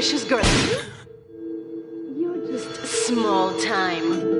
precious girl. You're just small time.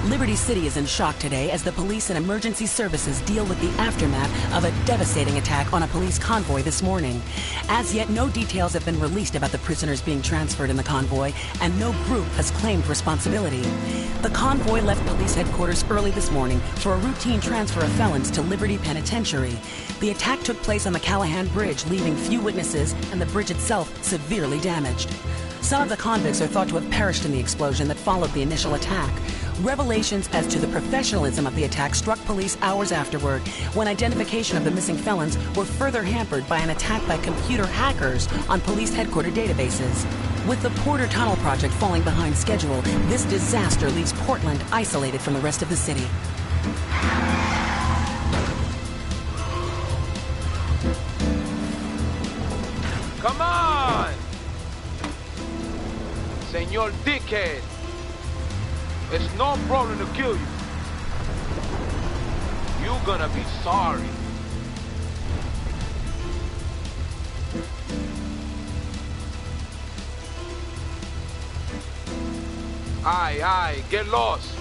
Liberty City is in shock today as the police and emergency services deal with the aftermath of a devastating attack on a police convoy this morning. As yet, no details have been released about the prisoners being transferred in the convoy, and no group has claimed responsibility. The convoy left police headquarters early this morning for a routine transfer of felons to Liberty Penitentiary. The attack took place on the Callahan Bridge, leaving few witnesses and the bridge itself severely damaged. Some of the convicts are thought to have perished in the explosion that followed the initial attack. Revelations as to the professionalism of the attack struck police hours afterward, when identification of the missing felons were further hampered by an attack by computer hackers on police headquarters databases. With the Porter Tunnel project falling behind schedule, this disaster leaves Portland isolated from the rest of the city. Come on! Señor Dickhead! It's no problem to kill you. You're gonna be sorry. Aye, get lost.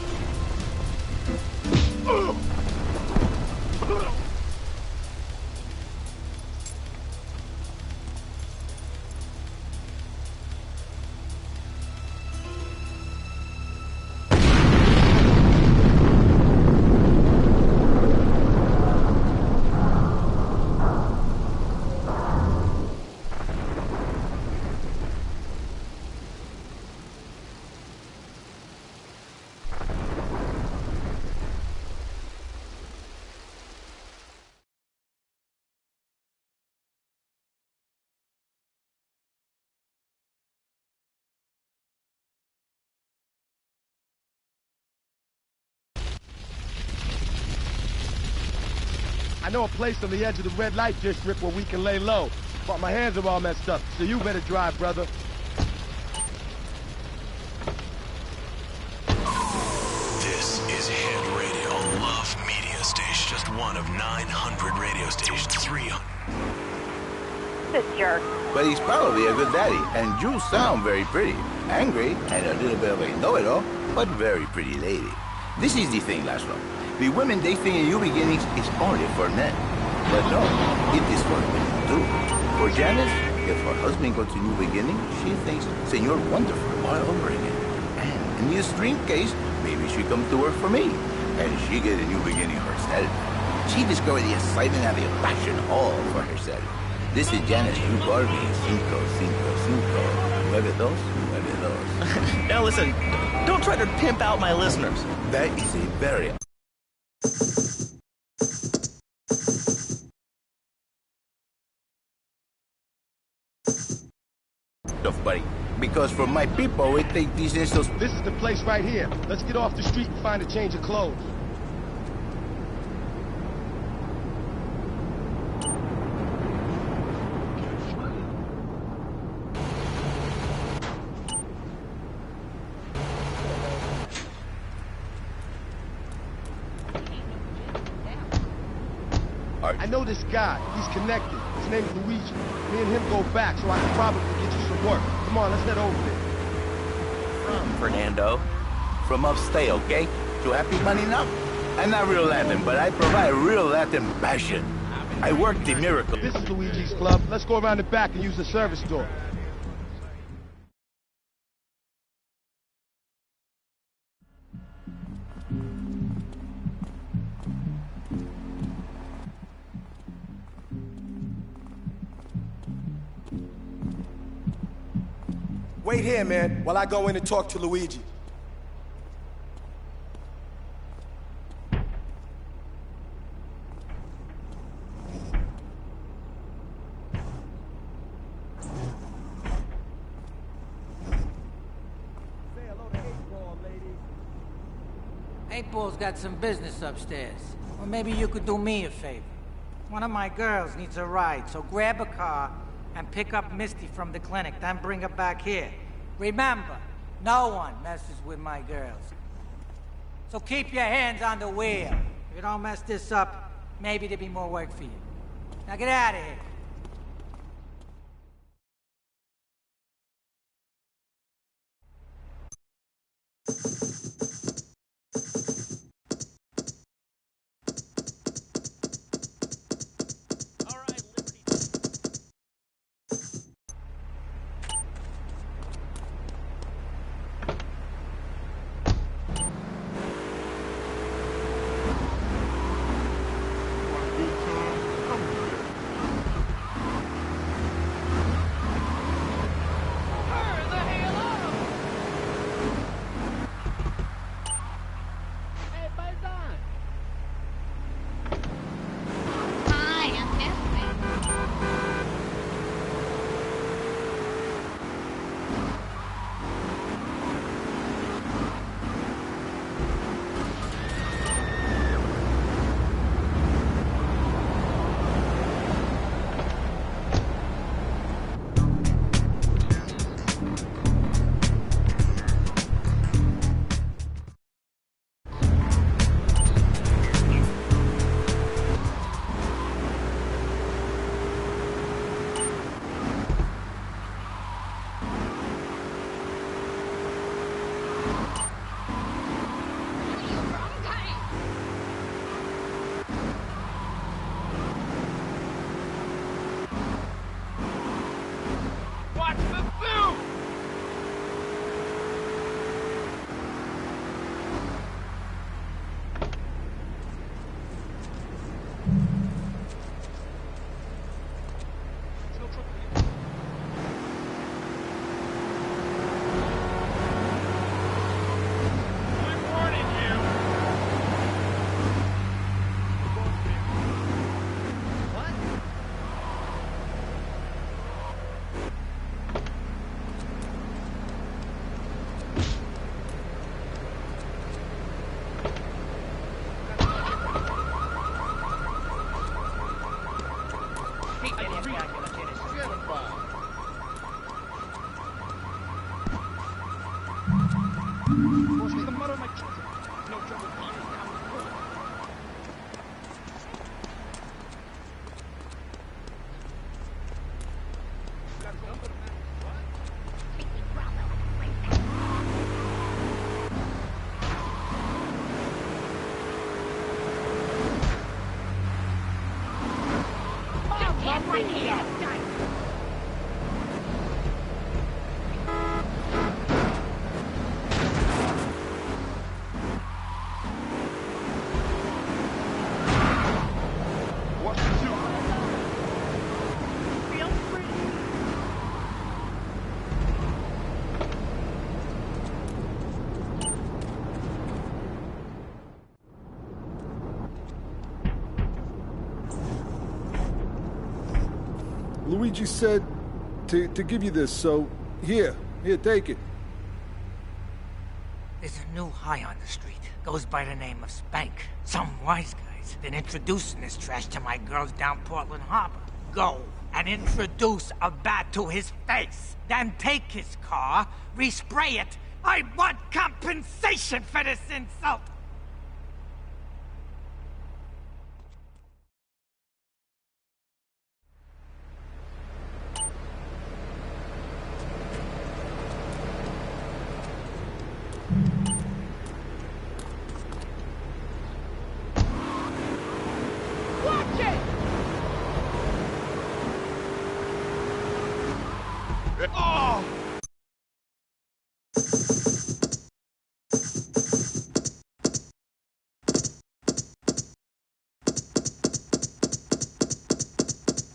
I know a place on the edge of the red light district where we can lay low. But my hands are all messed up, so you better drive, brother. This is Head Radio, Love Media Station. Just one of 900 radio stations. 300. This jerk. But he's probably a good daddy, and you sound very pretty. Angry, and a little bit of a know-it-all, but very pretty lady. This is the thing, Laszlo. The women they think in New Beginnings is only for men. But no, it is for women too. For Janice, if her husband goes to New Beginning, she thinks Senor Wonderful all over again. And in the extreme case, maybe she come to work for me, and she get a new beginning herself. She discovered the excitement and the passion all for herself. This is Janice, you call me 555 9292. Now listen, don't try to pimp out my listeners. That is a very... buddy. Because for my people, we take these insults... This is the place right here. Let's get off the street and find a change of clothes. I know this guy. He's connected. His name is Luigi. Me and him go back, so I can probably get you some work. Come on, let's head over there. From Fernando. From upstate, okay? You happy money now? I'm not real Latin, but I provide real Latin passion. I work the miracle. This is Luigi's Club. Let's go around the back and use the service door. Wait here, man, while I go in and talk to Luigi. Eight Ball's got some business upstairs. Well, maybe you could do me a favor. One of my girls needs a ride, so grab a car and pick up Misty from the clinic, then bring her back here. Remember, no one messes with my girls. So keep your hands on the wheel. If you don't mess this up, maybe there'll be more work for you. Now get out of here. Luigi said to give you this, so here, take it. There's a new high on the street. Goes by the name of Spank. Some wise guys been introducing this trash to my girls down Portland Harbor. Go and introduce a bat to his face. Then take his car, respray it. I want compensation for this insult.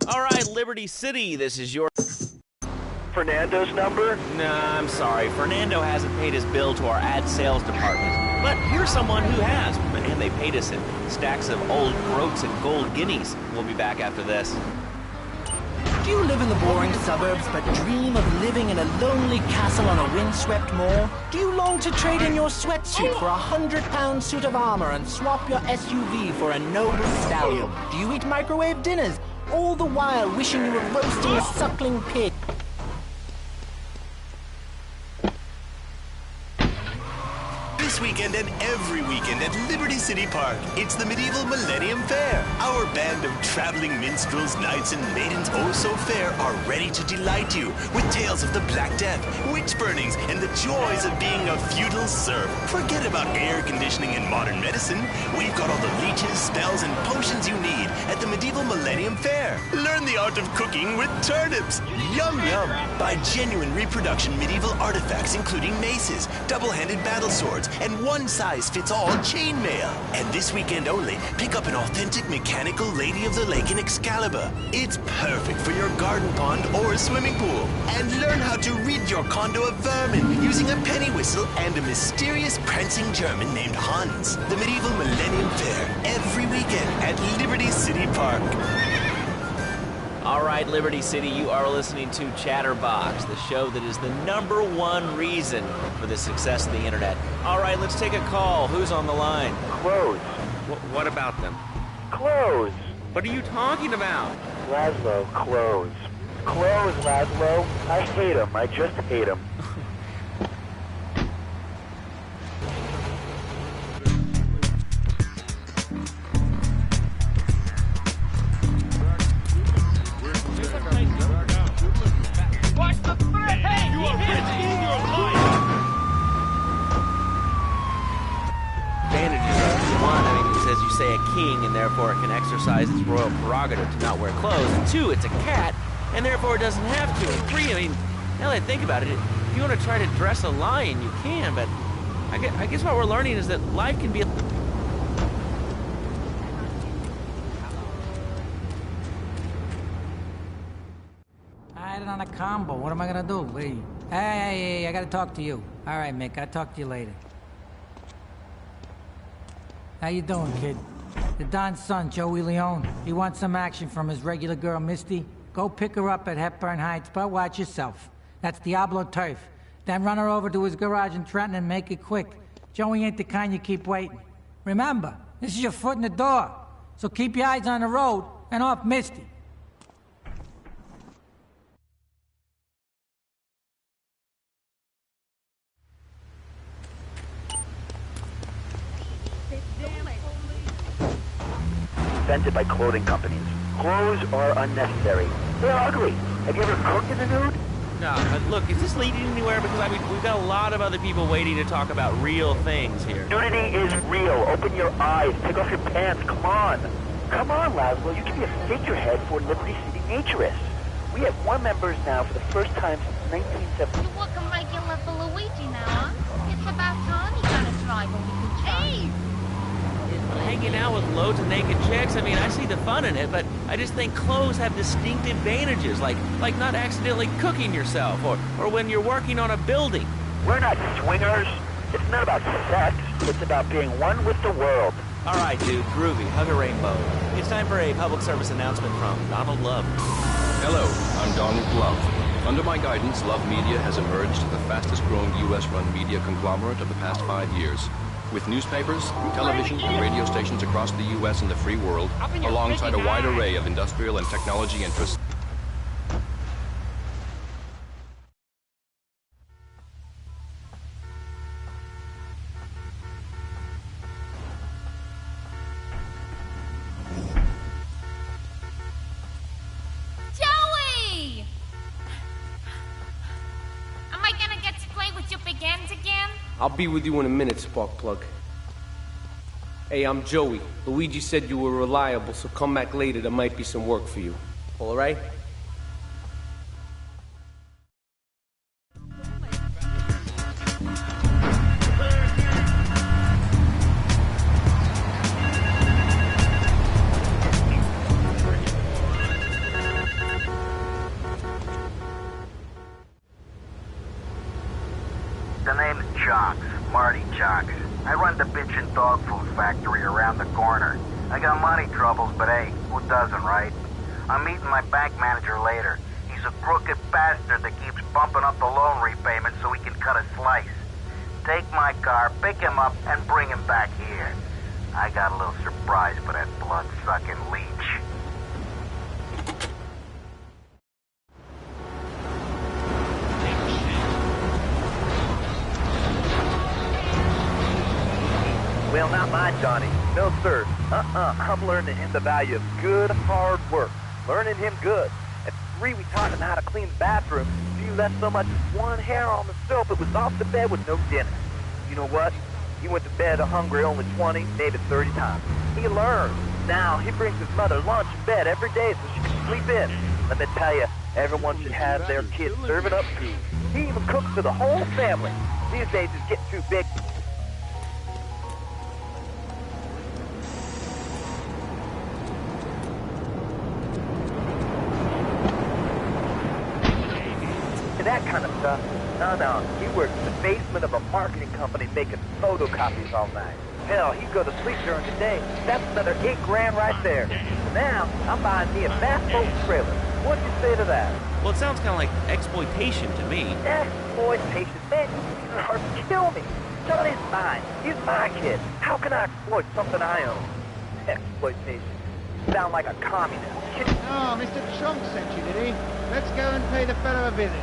All right, Liberty City, this is your... Fernando's number? Nah, I'm sorry. Fernando hasn't paid his bill to our ad sales department. But here's someone who has, and they paid us in stacks of old groats and gold guineas. We'll be back after this. Do you live in the boring suburbs but dream of living in a lonely castle on a windswept moor? Do you long to trade in your sweatsuit for a 100-pound suit of armor and swap your SUV for a noble stallion? Do you eat microwave dinners, all the while wishing you were roasting a suckling pig? This weekend and every weekend at Liberty City Park, it's the Medieval Millennium Fair. Our band of traveling minstrels, knights, and maidens oh so fair are ready to delight you with tales of the Black Death, witch burnings, and the joys of being a feudal serf. Forget about air conditioning and modern medicine. We've got all the leeches, spells, and potions you need at the Medieval Millennium Fair. Learn the art of cooking with turnips. Yum yum! Buy genuine reproduction medieval artifacts including maces, double-handed battle swords, and one-size-fits-all chainmail. And this weekend only, pick up an authentic mechanical Lady of the Lake in Excalibur. It's perfect for your garden pond or swimming pool. And learn how to rid your condo of vermin using a penny whistle and a mysterious prancing German named Hans. The Medieval Millennium Fair, every weekend at Liberty City Park. All right, Liberty City, you are listening to Chatterbox, the show that is the #1 reason for the success of the internet. All right, let's take a call. Who's on the line? Clothes. What about them? Clothes. What are you talking about? Laszlo, clothes. Clothes, Laszlo. I hate them. I just hate them. King, and therefore it can exercise its royal prerogative to not wear clothes. And 2, it's a cat, and therefore it doesn't have to. And 3, I mean, now that I think about it, if you want to try to dress a lion, you can, but I guess what we're learning is that life can be a... I had it on a combo. What am I gonna do? Hey, I gotta talk to you. All right, Mick, I'll talk to you later. How you doing, kid? The Don's son, Joey Leone. He wants some action from his regular girl, Misty. Go pick her up at Hepburn Heights, but watch yourself. That's Diablo turf. Then run her over to his garage in Trenton and make it quick. Joey ain't the kind you keep waiting. Remember, this is your foot in the door. So keep your eyes on the road and off Misty. Invented by clothing companies. Clothes are unnecessary. They're ugly. Have you ever cooked in the nude? No, but look, is this leading anywhere? Because I mean, we've got a lot of other people waiting to talk about real things here. Nudity is real. Open your eyes. Take off your pants. Come on. Come on, Laszlo. You can be a figurehead for Liberty City Naturists. We have more members now for the first time since 1970. You're looking regular for Luigi now, huh? It's about time you got a driver we can trust. Hey! Hanging out with loads of naked chicks, I mean, I see the fun in it, but I just think clothes have distinct advantages, like not accidentally cooking yourself, or when you're working on a building. We're not swingers. It's not about sex. It's about being one with the world. All right, dude, groovy, hug a rainbow. It's time for a public service announcement from Donald Love. Hello, I'm Donald Love. Under my guidance, Love Media has emerged the fastest-growing U.S.-run media conglomerate of the past 5 years. With newspapers, television, and radio stations across the U.S. and the free world, alongside a wide array of industrial and technology interests. Joey! Am I gonna get to play with your big ends again? I'll be with you in a minute, Sparkplug. Hey, I'm Joey. Luigi said you were reliable, so come back later. There might be some work for you. All right? The name's Jocks, Marty Jocks. I run the bitchin' dog food factory around the corner. I got money troubles, but hey, who doesn't, right? I'm meeting my bank manager later. He's a crooked bastard that keeps bumping up the loan repayment so he can cut a slice. Take my car, pick him up, and bring him back here. I got a little surprise for that blood-sucking leech. Well, not mine, Johnny. No, sir. I'm learning him the value of good, hard work. Learning him good. At 3, we taught him how to clean the bathroom. If you left so much as one hair on the soap, it was off the bed with no dinner. You know what? He went to bed hungry only 20, maybe 30 times. He learned. Now, he brings his mother lunch in bed every day so she can sleep in. Let me tell you, everyone should have their kids serving up food. He even cooks for the whole family. These days, it's getting too big. That kind of stuff. No. He works in the basement of a marketing company making photocopies all night. Hell, he'd go to sleep during the day. That's another $8 grand right there. Now, I'm buying me a fast boat trailer. What'd you say to that? Well, it sounds kind of like exploitation to me. Exploitation? Man, you can hardly kill me. Johnny's mine. He's my kid. How can I exploit something I own? Exploitation. You sound like a communist. Oh, Mr. Trump sent you, did he? Let's go and pay the fellow a visit.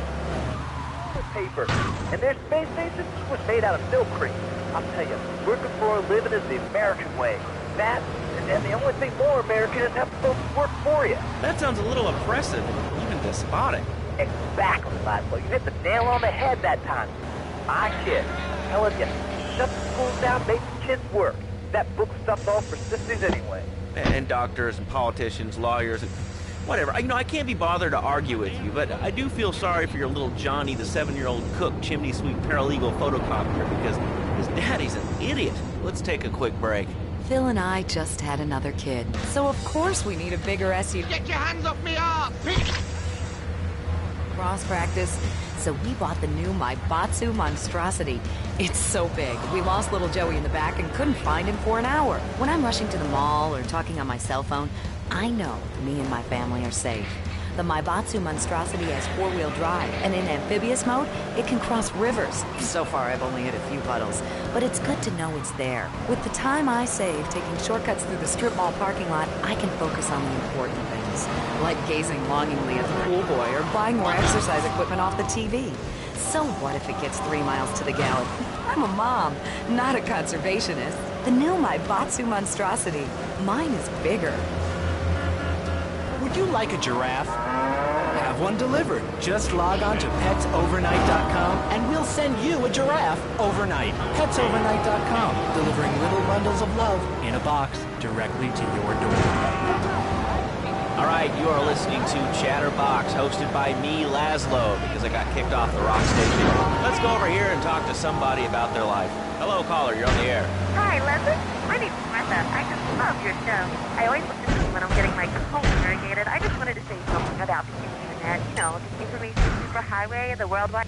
Paper. And their space station was made out of milk cream. I'll tell you, working for a living is the American way. That, and the only thing more American is have folks work for you. That sounds a little oppressive and even despotic. Exactly, Laszlo. You hit the nail on the head that time. My kid, telling you, shut the schools down, make the kids work. That book stuff's all for sissies anyway. And doctors and politicians, lawyers, and whatever. I can't be bothered to argue with you, but I do feel sorry for your little Johnny, the 7-year-old cook, chimney sweep, paralegal photocopier, because his daddy's an idiot. Let's take a quick break. Phil and I just had another kid, so of course we need a bigger SUV. Get your hands off me up! Cross practice. So we bought the new Maibatsu Monstrosity. It's so big. We lost little Joey in the back and couldn't find him for an hour. When I'm rushing to the mall or talking on my cell phone, I know me and my family are safe. The Maibatsu Monstrosity has 4-wheel drive, and in amphibious mode, it can cross rivers. So far, I've only hit a few puddles, but it's good to know it's there. With the time I save taking shortcuts through the strip mall parking lot, I can focus on the important things, like gazing longingly at the pool boy or buying more exercise equipment off the TV. So what if it gets 3 miles to the gallon? I'm a mom, not a conservationist. The new Maibatsu Monstrosity. Mine is bigger. Would you like a giraffe? Have one delivered. Just log on to petsovernight.com and we'll send you a giraffe overnight. Petsovernight.com, delivering little bundles of love in a box directly to your door. All right, you are listening to Chatterbox, hosted by me, Laszlo, because I got kicked off the rock station. Let's go over here and talk to somebody about their life. Hello, caller, you're on the air. Hi, Leslie. My name's Martha. I just love your show. I always listen to it when I'm getting my colon irrigated. I just wanted to say something about the internet. You know, the information superhighway and the worldwide...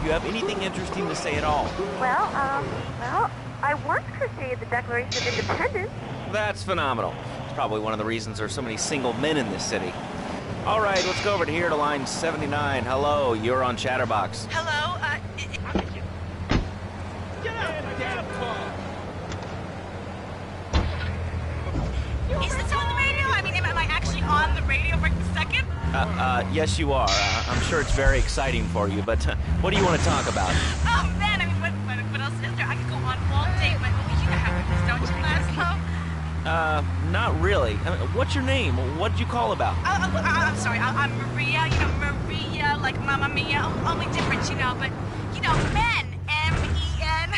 You have anything interesting to say at all? Well, I once crocheted the Declaration of Independence. That's phenomenal. It's probably one of the reasons there's so many single men in this city. All right, let's go over here to line 79. Hello, you're on Chatterbox. Hello, Is this on the radio? I mean, am I actually on the radio right this second? Yes, you are. I'm sure it's very exciting for you, but what do you want to talk about? Oh, man, I mean, what else is there? I could go on all day, but you know how it is, don't you, Laszlo? not really. What's your name? What'd you call about? I'm sorry. I'm Maria. You know, Maria, like Mamma Mia. Only different, you know. But, you know, men. M-E-N.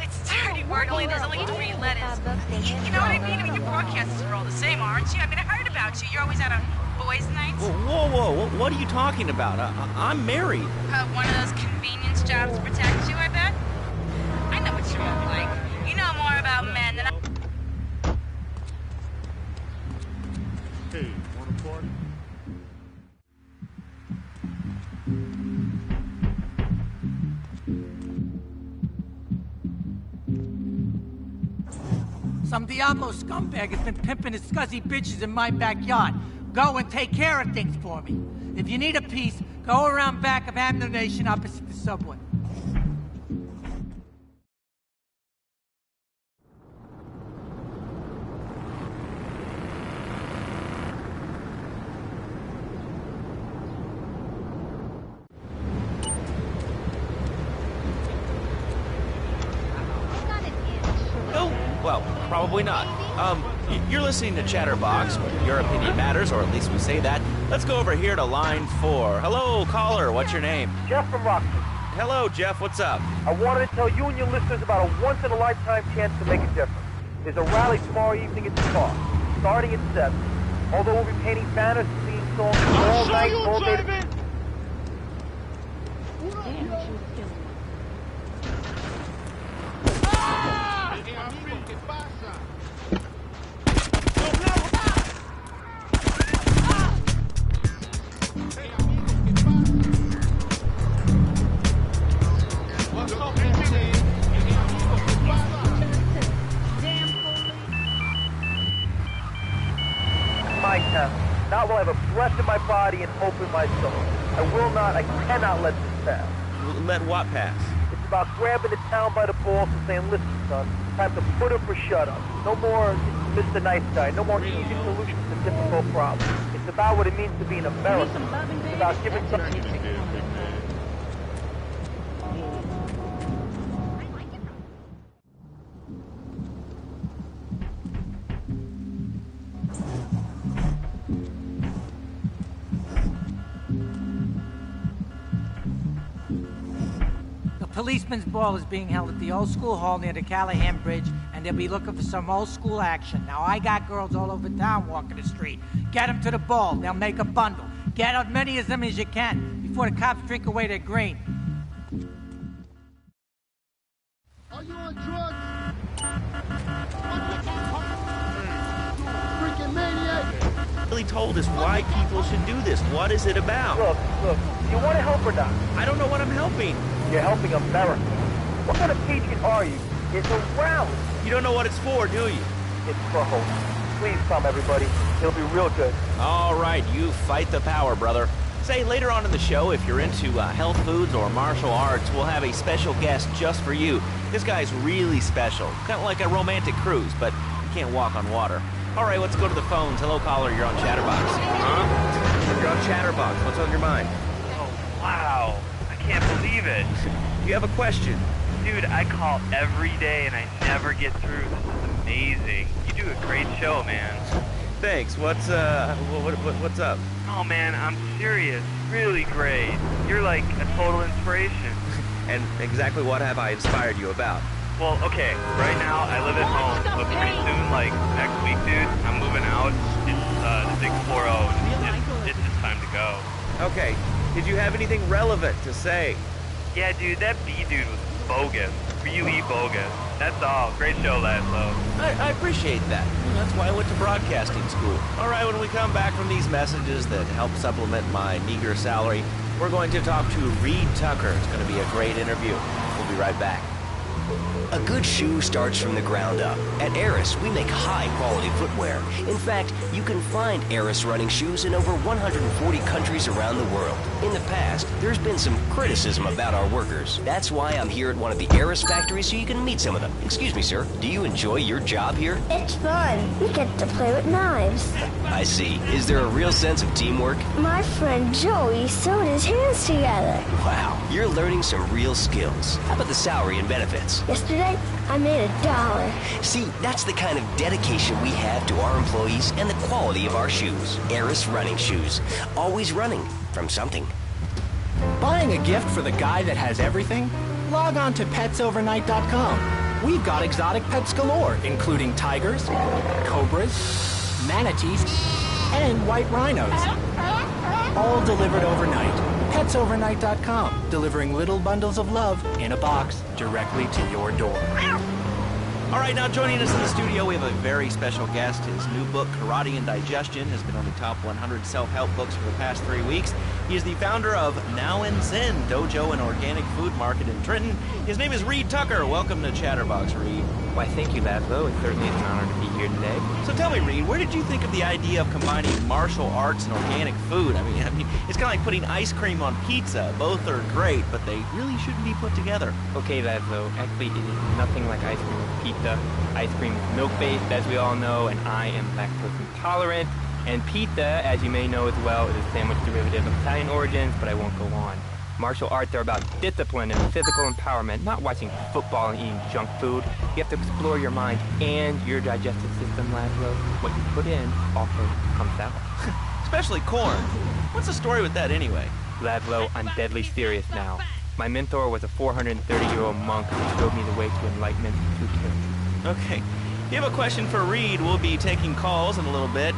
It's a dirty word. Only there's only 3 letters. You know what I mean? I mean, your broadcasters are all the same, aren't you? I mean, I heard about you. You're always out on boys' nights. Whoa. What are you talking about? I'm married. One of those convenience jobs to protect you, I bet? I know what you look like. You know more about men than I... Hey, wanna party? Some Diablo scumbag has been pimping his scuzzy bitches in my backyard. Go and take care of things for me. If you need a piece, go around back of Amno Nation opposite the subway. Well, probably not. You're listening to Chatterbox, where your opinion matters, or at least we say that. Let's go over here to line 4. Hello, caller, what's your name? Jeff from Rockford. Hello, Jeff, what's up? I wanted to tell you and your listeners about a once-in-a-lifetime chance to make a difference. There's a rally tomorrow evening at the park, starting at 7. Although we'll be painting banners and singing songs all night, all day. Not while I have a breath in my body and hope in my soul. I cannot let this pass. Let what pass? It's about grabbing the town by the balls and saying, listen, son, time to put up or shut up. No more Mr. Nice Guy. No more easy solutions to difficult problems. It's about what it means to be an American. It's about giving something... Policeman's ball is being held at the old school hall near the Callahan Bridge, and they'll be looking for some old school action. Now, I got girls all over town walking the street. Get them to the ball. They'll make a bundle. Get as many of them as you can before the cops drink away their green. Are you on drugs? Freaking maniac! Really told us why people should do this. What is it about? Look, you want to help or not? I don't know what I'm helping. You're helping America. What kind of patriot are you? It's a rally. You don't know what it's for, do you? It's for hope. Please come, everybody. It'll be real good. All right, you fight the power, brother. Say, later on in the show, if you're into health foods or martial arts, we'll have a special guest just for you. This guy's really special. Kind of like a romantic cruise, but you can't walk on water. All right, let's go to the phones. Hello, caller, you're on Chatterbox. Huh? You're on Chatterbox. What's on your mind? Oh, wow. I can't believe it. You have a question? Dude, I call every day and I never get through. This is amazing. You do a great show, man. Thanks. What's up? Oh, man, I'm serious. Really great. You're like a total inspiration. And exactly what have I inspired you about? Well, okay, right now I live at home, but pretty soon, like next week, dude, I'm moving out. It's the big 4-0, and it's just time to go. Okay, did you have anything relevant to say? Yeah, dude, that B dude was bogus. Really bogus. That's all. Great show, Laszlo. I appreciate that. That's why I went to broadcasting school. All right, when we come back from these messages that help supplement my meager salary, we're going to talk to Reed Tucker. It's going to be a great interview. We'll be right back. A good shoe starts from the ground up. At Eris, we make high-quality footwear. In fact, you can find Eris running shoes in over 140 countries around the world. In the past, there's been some criticism about our workers. That's why I'm here at one of the Eris factories so you can meet some of them. Excuse me, sir. Do you enjoy your job here? It's fun. We get to play with knives. I see. Is there a real sense of teamwork? My friend Joey sewed his hands together. Wow, you're learning some real skills. How about the salary and benefits? cents. Yesterday, I made $1. See, that's the kind of dedication we have to our employees and the quality of our shoes. Eris running shoes. Always running from something. Buying a gift for the guy that has everything? Log on to petsovernight.com. We've got exotic pets galore, including tigers, cobras, manatees, and white rhinos. All delivered overnight. petsovernight.com, delivering little bundles of love in a box directly to your door. All right, now joining us in the studio, we have a very special guest. His new book, Karate and Digestion, has been on the top 100 self-help books for the past 3 weeks. He is the founder of Now and Zen Dojo and Organic Food Market in Trenton. His name is Reed Tucker. Welcome to Chatterbox, Reed. Why, thank you, Laszlo. It certainly is an honor to be here today. So tell me, Reed, where did you think of the idea of combining martial arts and organic food? I mean, it's kind of like putting ice cream on pizza. Both are great, but they really shouldn't be put together. Okay, Laszlo. Actually, it is nothing like ice cream with pizza. Ice cream is milk-based, as we all know, and I am lactose intolerant. And pizza, as you may know as well, is a sandwich derivative of Italian origins, but I won't go on. Martial arts are about discipline and physical empowerment, not watching football and eating junk food. You have to explore your mind and your digestive system, Laszlo. What you put in also comes out. Especially corn. What's the story with that anyway? Laszlo, I'm deadly serious now. My mentor was a 430-year-old monk who showed me the way to enlightenment through character. Okay. If you have a question for Reed, we'll be taking calls in a little bit.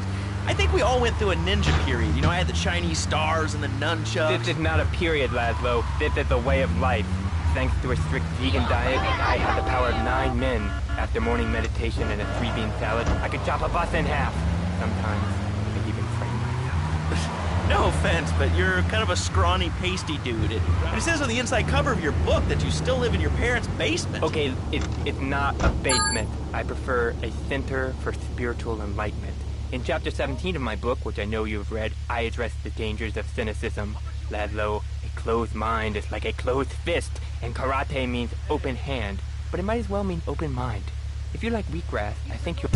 I think we all went through a ninja period. You know, I had the Chinese stars and the nunchucks. This is not a period, Laszlo. This is a way of life. Thanks to a strict vegan diet, I have the power of 9 men. After morning meditation and a 3-bean salad, I could chop a bus in half. Sometimes, I even frighten myself. No offense, but you're kind of a scrawny, pasty dude. And it says on the inside cover of your book that you still live in your parents' basement. Okay, it's not a basement. I prefer a center for spiritual enlightenment. In chapter 17 of my book, which I know you've read, I address the dangers of cynicism. Laszlo, a closed mind is like a closed fist, and karate means open hand, but it might as well mean open mind. If you like wheatgrass, I think you'll...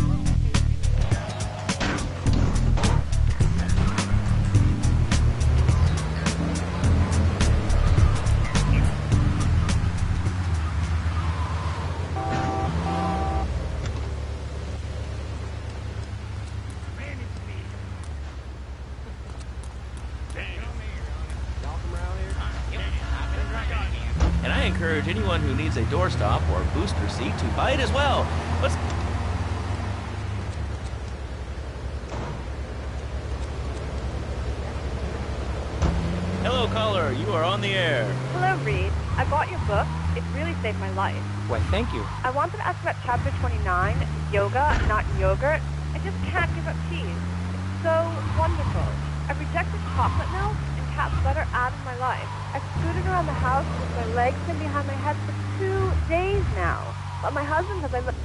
And I encourage anyone who needs a doorstop or booster seat to buy it as well. Let's... Hello, caller. You are on the air. Hello, Reed. I bought your book. It really saved my life. Why, thank you. I wanted to ask about chapter 29, yoga, not yogurt. I just can't give up cheese. It's so wonderful. I've rejected chocolate milk and cat's butter out of my life. I've scooted around the house with my legs pinned behind my head for 2 days now. But my husband says I look...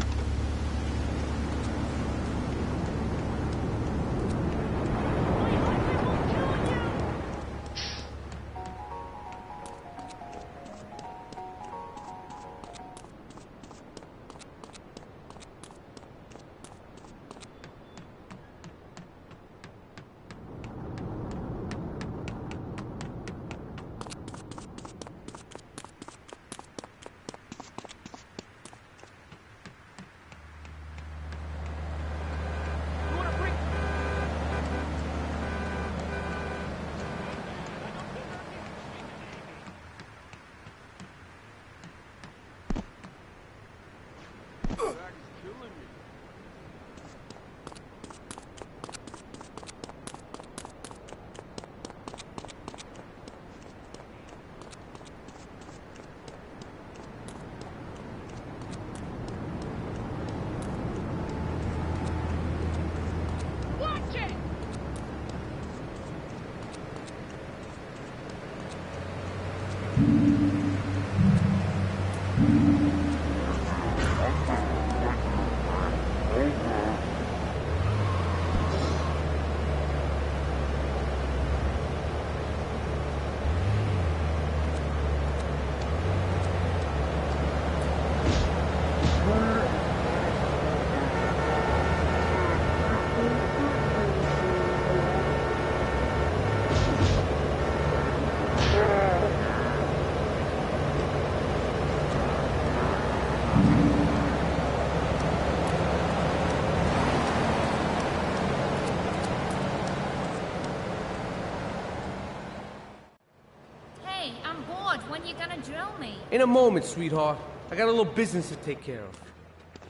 When you gonna drill me? In a moment, sweetheart. I got a little business to take care of.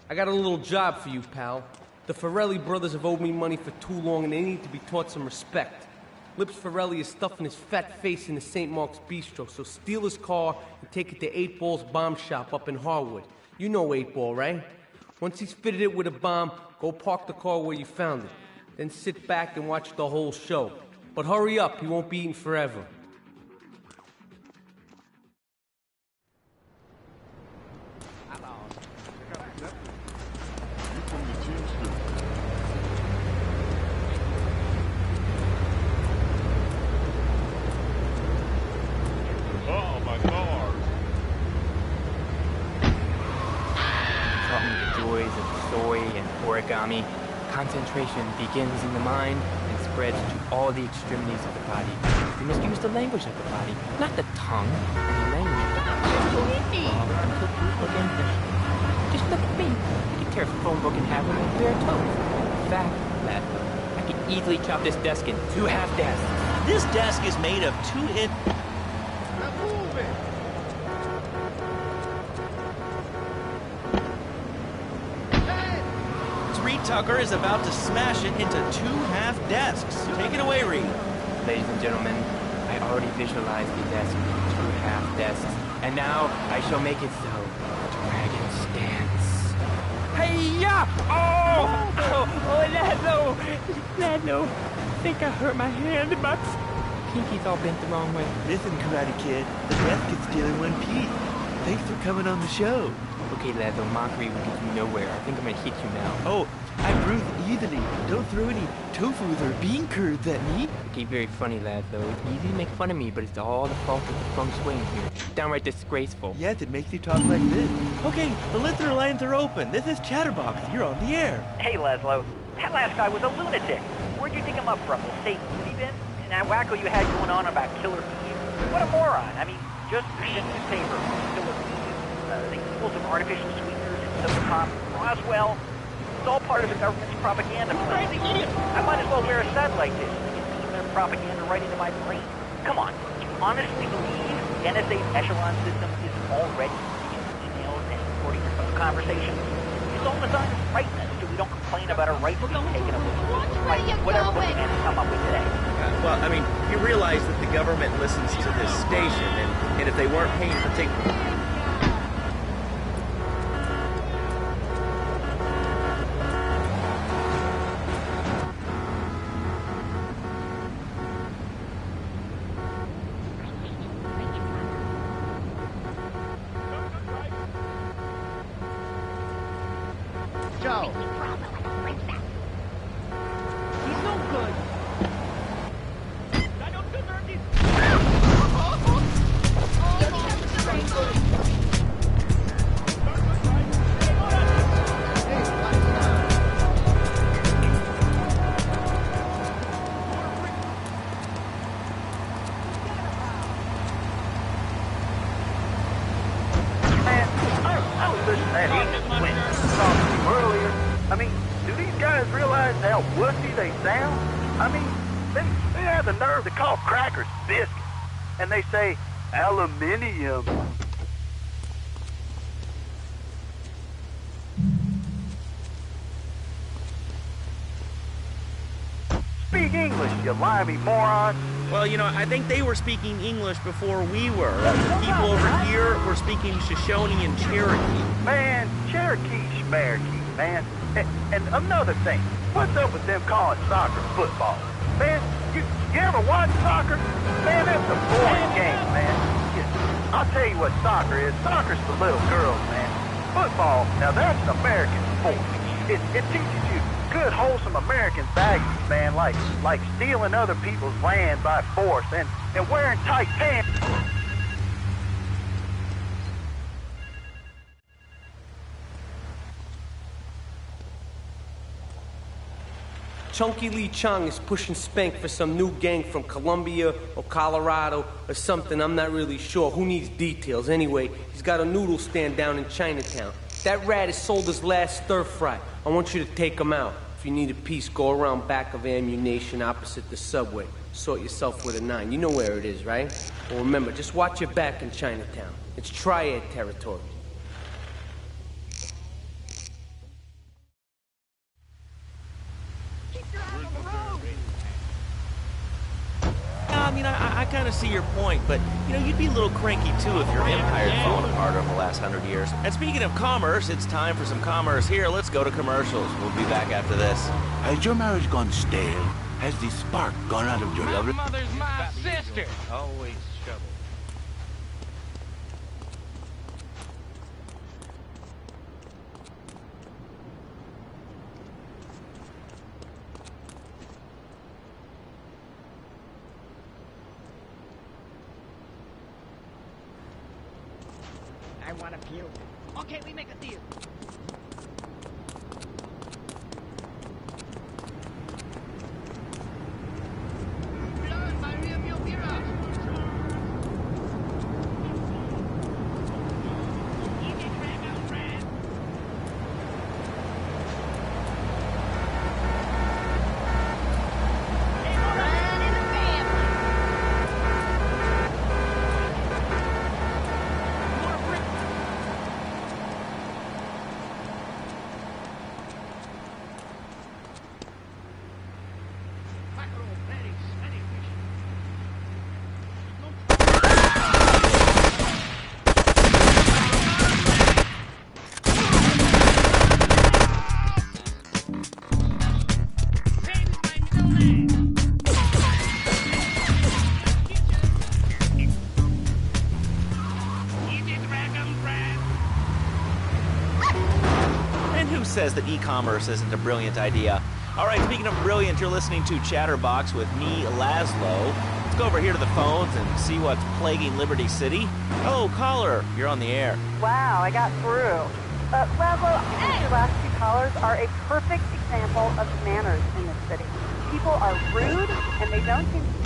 I got a little job for you, pal. The Ferrelli brothers have owed me money for too long, and they need to be taught some respect. Lips Ferrelli is stuffing his fat face in the St. Mark's Bistro, so steal his car and take it to 8 Ball's bomb shop up in Harwood. You know 8 Ball, right? Once he's fitted it with a bomb, go park the car where you found it. Then sit back and watch the whole show. But hurry up, he won't be eating forever. Origami, concentration begins in the mind and spreads to all the extremities of the body. You must use the language of the body, not the tongue, and the language of the body. Just look at me. I could tear a phone book in half with my bare toes. In fact, I could easily chop this desk in 2 half desks. This desk is made of 2-inch... Reed Tucker is about to smash it into 2 half desks. Take it away, Reed. Ladies and gentlemen, I already visualized the desk with 2 half desks, and now I shall make it so. Dragon stance. Hey-ya! Ladlo! I think I hurt my hand, but pinky's all bent the wrong way. Listen, Karate Kid, the desk is still in one piece. Thanks for coming on the show. Okay, Ladlo, mockery will get you nowhere. I think I'm gonna hit you now. Oh, I bruise easily. Don't throw any tofus or bean curds at me. Okay, very funny, Ladlo. It's easy to make fun of me, but it's all the fault of the feng shui here. Downright disgraceful. Yes, it makes you talk like this. Okay, the listener lines are open. This is Chatterbox. You're on the air. Hey, Laszlo. That last guy was a lunatic. Where'd you dig him up from? The state city bin? And that wacko you had going on about Killer Bees? What a moron. I mean, just read a newspaper. Killer Bees. The evils of artificial sweeteners and Silvercop, Roswell. It's all part of the government's propaganda plan. I might as well wear a satellite dish and beam their propaganda right into my brain. Come on, do you honestly believe the NSA's echelon system is already reading emails and recording your phone conversations? It's all designed to frighten us so we don't complain about our rights being taken away. Like whatever boogeyman has come up with today. Well, I mean, you realize that the government listens to this station, and if they weren't paying particular... Joe. He's no good. I don't deserve these. I was listening to that English when talking to you earlier. I mean, do these guys realize how wussy they sound? I mean, they have the nerve to call crackers biscuits, and they say aluminium. Speak English, you limey moron. Well, you know, I think they were speaking English before we were. The people over here were speaking Shoshone and Cherokee. Man, Cherokee, Schmerokee, man. And another thing, what's up with them calling soccer football? Man, you ever watch soccer? Man, that's a boring game, man. I'll tell you what soccer is. Soccer's for little girls, man. Football, now that's an American sport. It teaches you good, wholesome American values, man, like stealing other people's land by force and wearing tight pants. Chunky Lee Chong is pushing Spank for some new gang from Colombia or Colorado or something, I'm not really sure. Who needs details? Anyway, he's got a noodle stand down in Chinatown. That rat has sold his last stir-fry. I want you to take him out. If you need a piece, go around back of Ammunition opposite the subway. Sort yourself with a 9. You know where it is, right? Well, remember, just watch your back in Chinatown. It's Triad territory. I mean, I kind of see your point, but, you know, you'd be a little cranky, too, if your empire's fallen apart over the last 100 years. And speaking of commerce, it's time for some commerce. Here, let's go to commercials. We'll be back after this. Has your marriage gone stale? Has the spark gone out of your love? My mother's my sister. Always trouble. I want to puke. Okay, we make a deal. Says that e-commerce isn't a brilliant idea. All right, speaking of brilliant, you're listening to Chatterbox with me, Laszlo. Let's go over here to the phones and see what's plaguing Liberty City. Oh, caller, you're on the air. Wow, I got through. Laszlo, I think your last two callers are a perfect example of manners in this city. People are rude, and they don't seem to...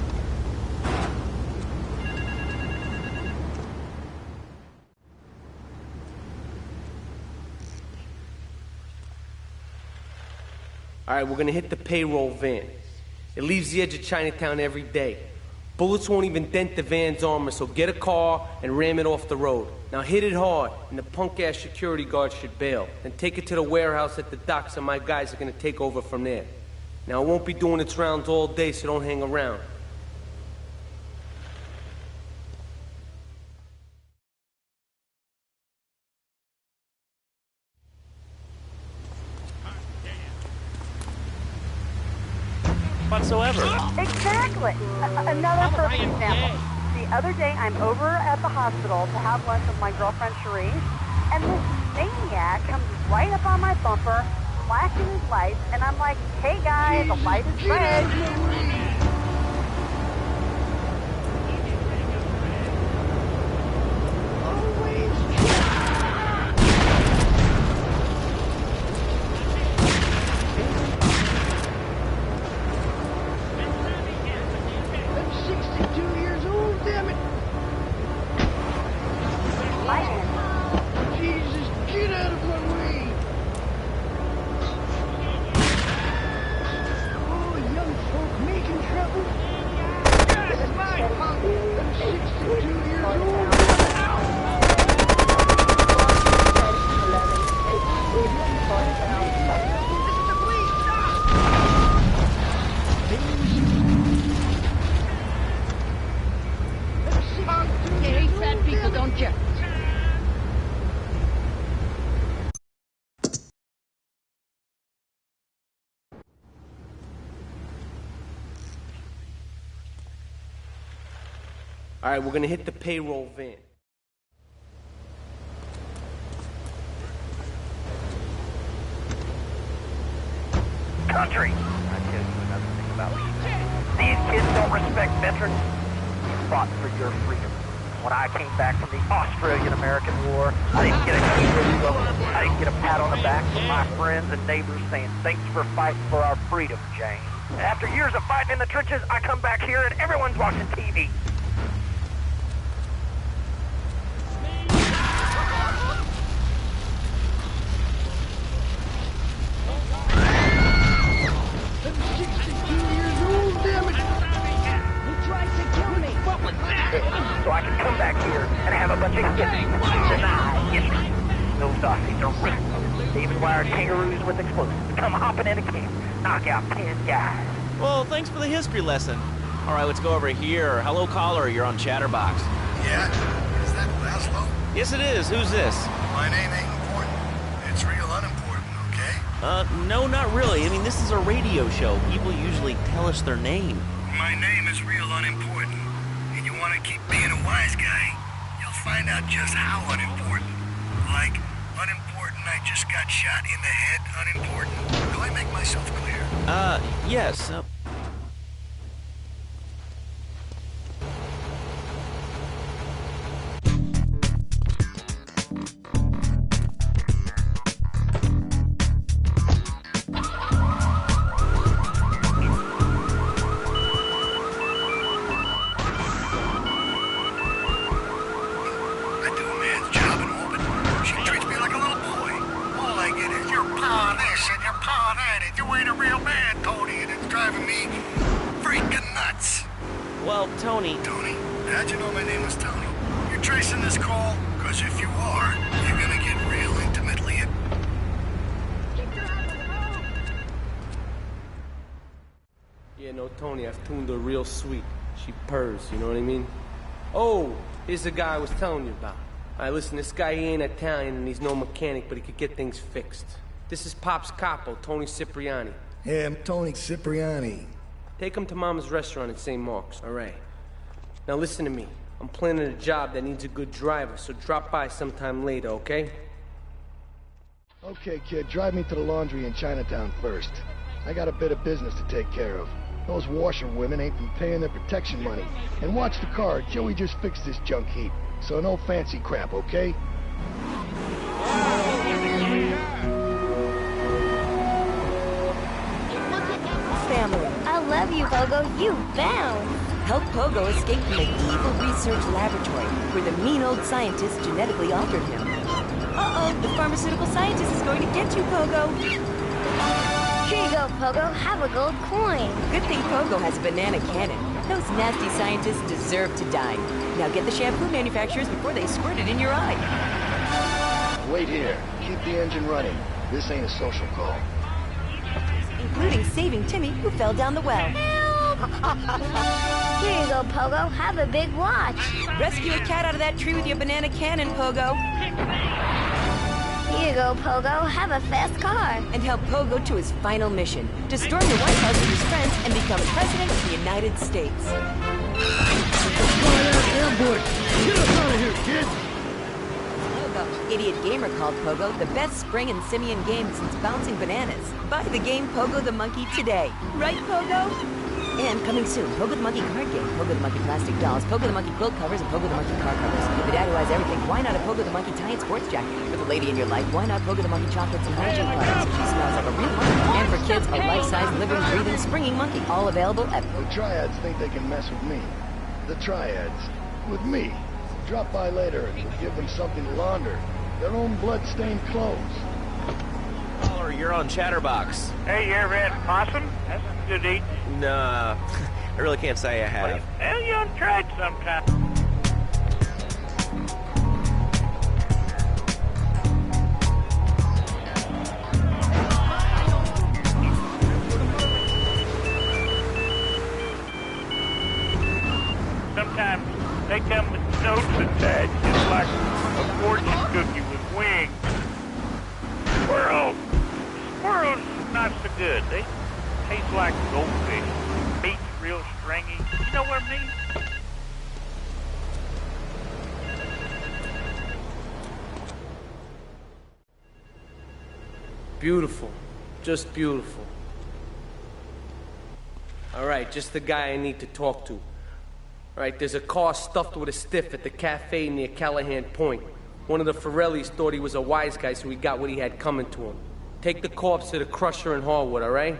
All right, we're gonna hit the payroll van. It leaves the edge of Chinatown every day. Bullets won't even dent the van's armor, so get a car and ram it off the road. Now hit it hard, and the punk-ass security guard should bail. Then take it to the warehouse at the docks, and my guys are gonna take over from there. Now, it won't be doing its rounds all day, so don't hang around. Whatsoever. Exactly. Another perfect example. The other day, I'm over at the hospital to have lunch with my girlfriend, Cherie, and this maniac comes right up on my bumper, flashing his lights, and I'm like, hey guys, the light is red. All right, we're gonna hit the payroll van. Country! I tell you another thing about these kids don't respect veterans. You fought for your freedom. When I came back from the Australian-American War, I didn't get a I didn't get a pat on the back from my friends and neighbors saying, thanks for fighting for our freedom, James. And after years of fighting in the trenches, I come back here and everyone's watching TV. Those Aussies are ruthless. They even wire kangaroos with explosives to come hopping in a camp, knock out 10 guys. Well, thanks for the history lesson. All right, let's go over here. Hello, caller. You're on Chatterbox. Yeah? Is that Laszlo? Yes, it is. Who's this? My name ain't important. It's real unimportant, okay? No, not really. I mean, this is a radio show. People usually tell us their name. My name is real unimportant. And you want to keep being a wise guy, you'll find out just how unimportant. Like, unimportant, I just got shot in the head, unimportant. Do I make myself clear? Yes. Well, Tony... Tony? How'd you know my name was Tony? You're tracing this call? Because if you are, you're gonna get real intimately... Yeah, no, Tony, I've tuned her real sweet. She purrs, you know what I mean? Oh, here's the guy I was telling you about. All right, listen, this guy, he ain't Italian and he's no mechanic, but he could get things fixed. This is Pop's capo, Tony Cipriani. Yeah, I'm Tony Cipriani. Take him to Mama's restaurant at St. Mark's, all right? Now listen to me. I'm planning a job that needs a good driver, so drop by sometime later, okay? Okay, kid, drive me to the laundry in Chinatown first. I got a bit of business to take care of. Those washerwomen ain't been paying their protection money. And watch the car, Joey just fixed this junk heap. So no fancy crap, okay? Family. I love you, Pogo. You bound. Help Pogo escape from the evil research laboratory where the mean old scientist genetically altered him. Uh-oh, the pharmaceutical scientist is going to get you, Pogo. Here you go, Pogo. Have a gold coin. Good thing Pogo has a banana cannon. Those nasty scientists deserve to die. Now get the shampoo manufacturers before they squirt it in your eye. Wait here. Keep the engine running. This ain't a social call. Including saving Timmy, who fell down the well. Here you go, Pogo. Have a big watch. Rescue a cat out of that tree with your banana cannon, Pogo. Here you go, Pogo. Have a fast car. And help Pogo to his final mission, to storm the White House with his friends and become President of the United States. Airborne! Get us out of here, kid! Pogo, Idiot Gamer called Pogo the best spring and simian game since bouncing bananas. Buy the game Pogo the Monkey today. Right, Pogo? And coming soon, Pogo the Monkey card game, Pogo the Monkey plastic dolls, Pogo the Monkey quilt covers, and Pogo the Monkey car covers. If your dad who has everything, why not a Pogo the Monkey tie-in sports jacket? For the lady in your life, why not Pogo the Monkey chocolates and hygiene products? She smells like a real monkey. And for kids, a life-size, living, breathing, springing monkey. All available at... The Triads think they can mess with me. The Triads. With me. Drop by later and we'll give them something to launder. Their own blood-stained clothes. Caller, you're on Chatterbox. Hey, you ever had possum? That's good eating. Nah, I really can't say I have. Well, you ought to try it sometime. Sometimes they come with notes attached, just like a fortune cookie with wings. Squirrels not so good. They taste like goldfish. Meat's real stringy. You know what I mean? Beautiful. Just beautiful. All right, just the guy I need to talk to. All right, there's a car stuffed with a stiff at the cafe near Callahan Point. One of the Forellis thought he was a wise guy, so he got what he had coming to him. Take the corpse to the Crusher in Harwood, all right?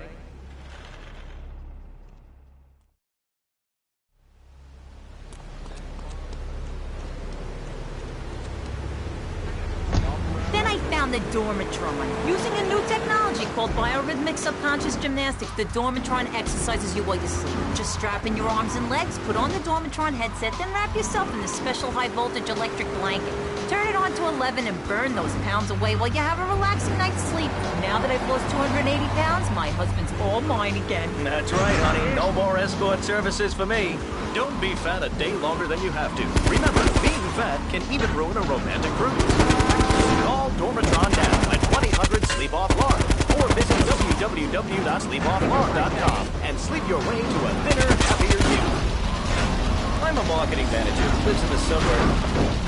Then I found on the Dormitron. Using a new technology called biorhythmic subconscious gymnastics, the Dormitron exercises you while you sleep. Just strap in your arms and legs, put on the Dormitron headset, then wrap yourself in the special high-voltage electric blanket. Turn it on to 11 and burn those pounds away while you have a relaxing night's sleep. Now that I've lost 280 pounds, my husband's all mine again. That's right, honey. No more escort services for me. Don't be fat a day longer than you have to. Remember, being fat can even ruin a romantic cruise. Call Dormitron now at 1-800-SLEEP-OFF-LARN or visit www.sleepofflarn.com and sleep your way to a thinner, happier you. I'm a marketing manager who lives in the suburbs.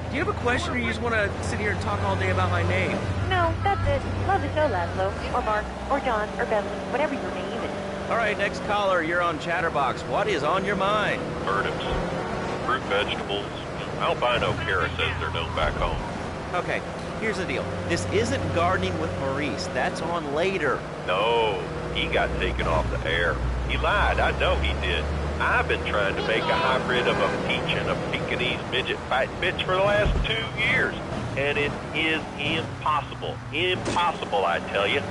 Do you have a question, or you just want to sit here and talk all day about my name? No, that's it. Love the show, Laszlo. Or Mark. Or John. Or Bentley. Whatever your name is. All right, next caller, you're on Chatterbox. What is on your mind? Turnips, fruit, vegetables, albino carrots as they're known back home. Okay, here's the deal. This isn't Gardening with Maurice. That's on later. No, he got taken off the air. He lied, I know he did. I've been trying to make a hybrid of a peach and a Pekingese midget fight bitch for the last 2 years. And it is impossible. Impossible, I tell you.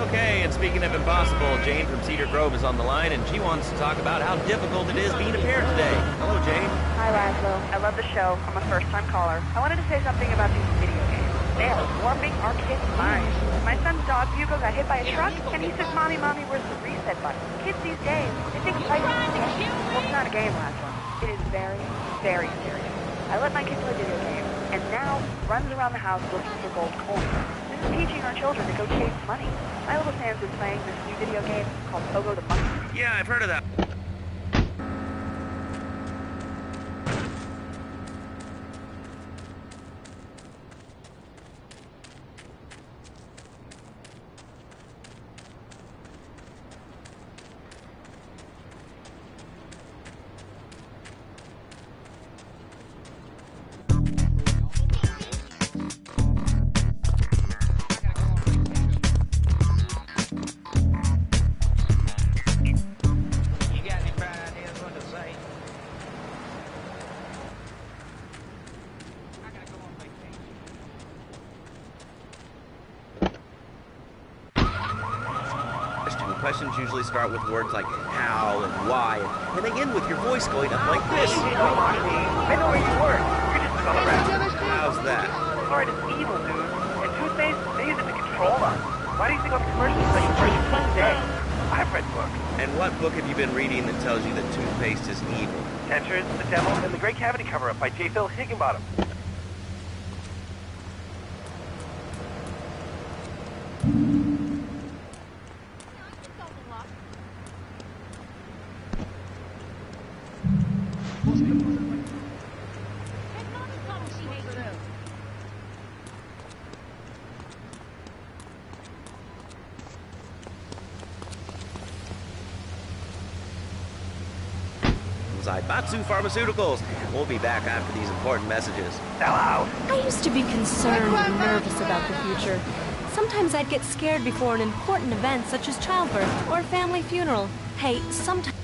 Okay, and speaking of impossible, Jane from Cedar Grove is on the line, and she wants to talk about how difficult it is being a parent today. Hello, Jane. Hi, Laszlo. I love the show. I'm a first-time caller. I wanted to say something about these video games. They are warping our kids' minds. My son's dog, Hugo, got hit by a truck, and he says, Mommy, Mommy, where's the reset button? Kids these days, they think life is a game. Well, it's not a game, Laszlo. It is very, very serious. I let my kid play video games, and now runs around the house looking for gold coins. This is teaching our children to go chase money. My little Sam's is playing this new video game called Pogo the Monkey. Yeah, I've heard of that. Questions usually start with words like how and why, and they end with your voice going up like this. Come on, I know where you work. You're just another rat. How's that? Art is evil, dude. And toothpaste, they use it to control us. Why do you think on commercials say you brush your teeth today? I've read books. And what book have you been reading that tells you that toothpaste is evil? Dentures, The Devil, and The Great Cavity Cover-Up by J. Phil Higginbottom. Zaibatsu Pharmaceuticals. We'll be back after these important messages. Hello. I used to be concerned and nervous about the future. Sometimes I'd get scared before an important event such as childbirth or a family funeral. Hey, sometimes...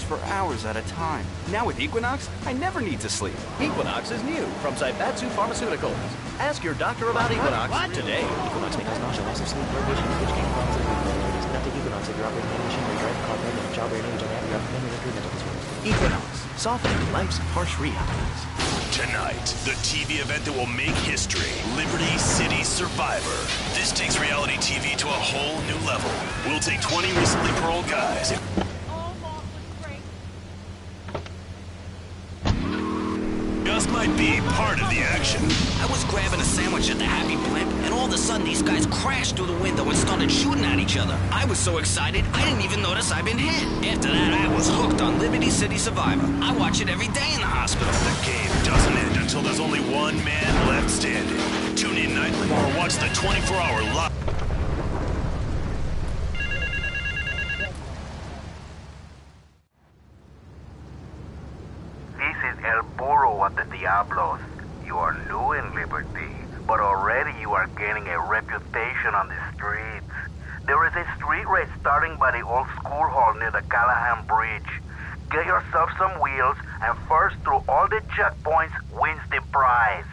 for hours at a time. Now with Equinox, I never need to sleep. Equinox is new from Zaibatsu Pharmaceuticals. Ask your doctor about Equinox today. Equinox may cause nausea, loss of sleep, blurred vision, which can cause irregularities. Not take Equinox if you're operating any machinery, driving, car, pregnant, childbearing age, unhappy, or family history of mental disorders. Equinox, softening life's harsh realities. Tonight, the TV event that will make history, Liberty City Survivor. This takes reality TV to a whole new level. We'll take 20 recently paroled guys. might be part of the action. I was grabbing a sandwich at the Happy Blimp, and all of a sudden these guys crashed through the window and started shooting at each other. I was so excited, I didn't even notice I'd been hit. After that, I was hooked on Liberty City Survivor. I watch it every day in the hospital. The game doesn't end until there's only one man left standing. Tune in nightly or watch the 24-hour live. This is El Burro of the Diablos. You are new in Liberty, but already you are gaining a reputation on the streets. There is a street race starting by the old school hall near the Callahan Bridge. Get yourself some wheels, and first through all the checkpoints wins the prize.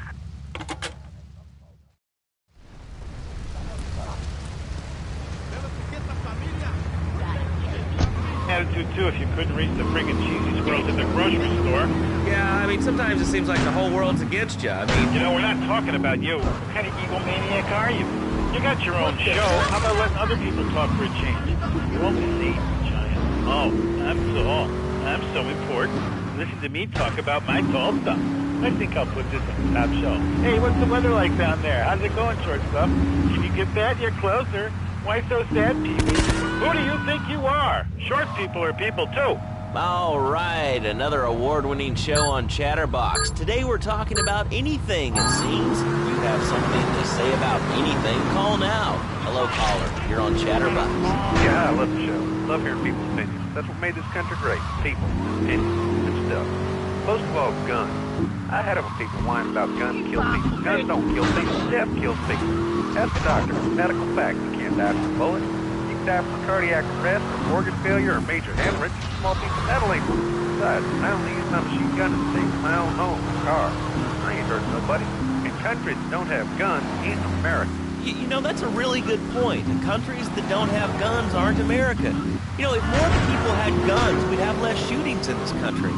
Attitude too if you couldn't reach the friggin' cheesy squirrels at the grocery store. Yeah, I mean, sometimes it seems like the whole world's against you. I mean... You know, we're not talking about you. What kind of egomaniac are you? You got your own show. How about letting other people talk for a change? You won't see, giant. Oh, I'm so important. Listen to me talk about my tall stuff. I think I'll put this on the top shelf. Hey, what's the weather like down there? How's it going, short stuff? If you get that, you're closer. Why so sad, Peavy? Who do you think you are? Short people are people, too. All right, another award-winning show on Chatterbox. Today we're talking about anything, it seems. If you have something to say about anything, call now. Hello, caller. You're on Chatterbox. Yeah, I love the show. Love hearing people's opinions. That's what made this country great. People, opinions, and stuff. Most of all, guns. I had it when people whine about guns kill people. Guns don't kill people. Death kills people. Ask the doctor. Medical fact. You can't die from a bullet. You can die from cardiac arrest, or organ failure, or major hemorrhage, or small piece of metal injury. Besides, I only use my machine gun to save my own home and car. I ain't hurting nobody. And countries that don't have guns ain't America. You know, that's a really good point. The countries that don't have guns aren't America. You know, if more people had guns, we'd have less shootings in this country.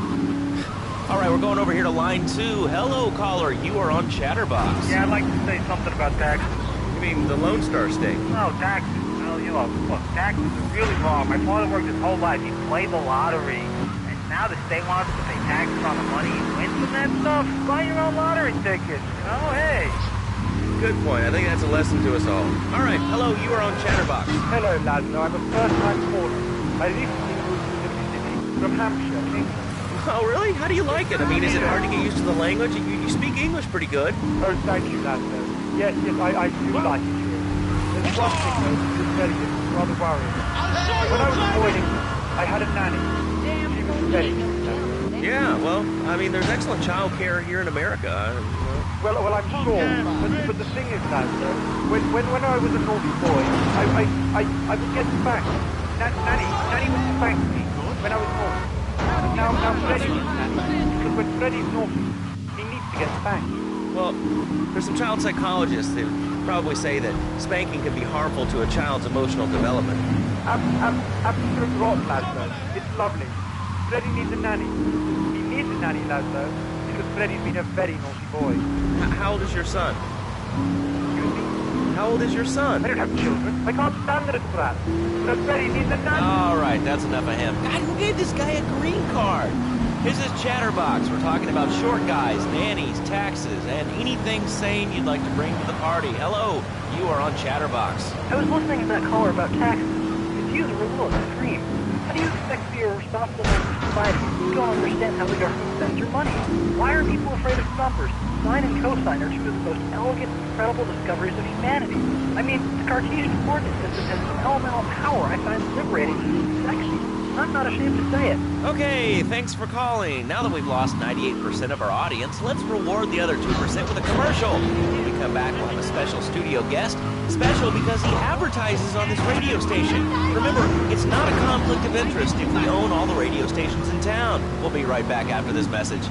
All right, we're going over here to line 2. Hello, caller. You are on Chatterbox. Yeah, I'd like to say something about taxes. You mean the Lone Star State? No, taxes. Well, you know, look, taxes are really wrong. My father worked his whole life. He played the lottery. And now the state wants us to pay taxes on the money he wins and that stuff. Buy your own lottery tickets. Oh, hey. Good point. I think that's a lesson to us all. All right, hello. You are on Chatterbox. Hello, Laszlo. I'm a first-time caller. I recently moved to Liberty City from Hampshire, England. Oh, really? How do you like it? I mean, is it hard to get used to the language? You speak English pretty good. Oh, thank you, Laszlo. Yes, I do like it here. There's one thing, though, that's very different, rather worrying. When I was a boy in England, I had a nanny. She was very good. Yeah, well, I mean, there's excellent child care here in America. Well, I'm sure. But the thing is, Laszlo, when I was a naughty boy, I would get spanked. Nanny would spank me when I was naughty. Now Freddy needs nanny. Because when Freddy's naughty, he needs to get spanked. Well, there's some child psychologists that probably say that spanking can be harmful to a child's emotional development. Absolute rot, Laszlo. It's lovely. Freddy needs a nanny. He needs a nanny, Laszlo, because Freddy's been a very naughty boy. How old is your son? Excuse me? How old is your son? I don't have children. I can't stand it, brat. But Freddy needs a nanny. All right, that's enough of him. God, who gave this guy a green card? This is Chatterbox. We're talking about short guys, nannies, taxes, and anything sane you'd like to bring to the party. Hello, you are on Chatterbox. I was listening to that caller about taxes. His views are a little extreme. How do you expect to be a responsible member of society if you don't understand how the government spends your money? Why are people afraid of numbers? Sine and cosine are two of the most elegant and incredible discoveries of humanity. I mean, the Cartesian coordinate system has some elemental power I find liberating and sexy. I'm not ashamed to say it. Okay, thanks for calling. Now that we've lost 98% of our audience, let's reward the other 2% with a commercial. When we come back, we'll have a special studio guest. Special because he advertises on this radio station. Remember, it's not a conflict of interest if we own all the radio stations in town. We'll be right back after this message.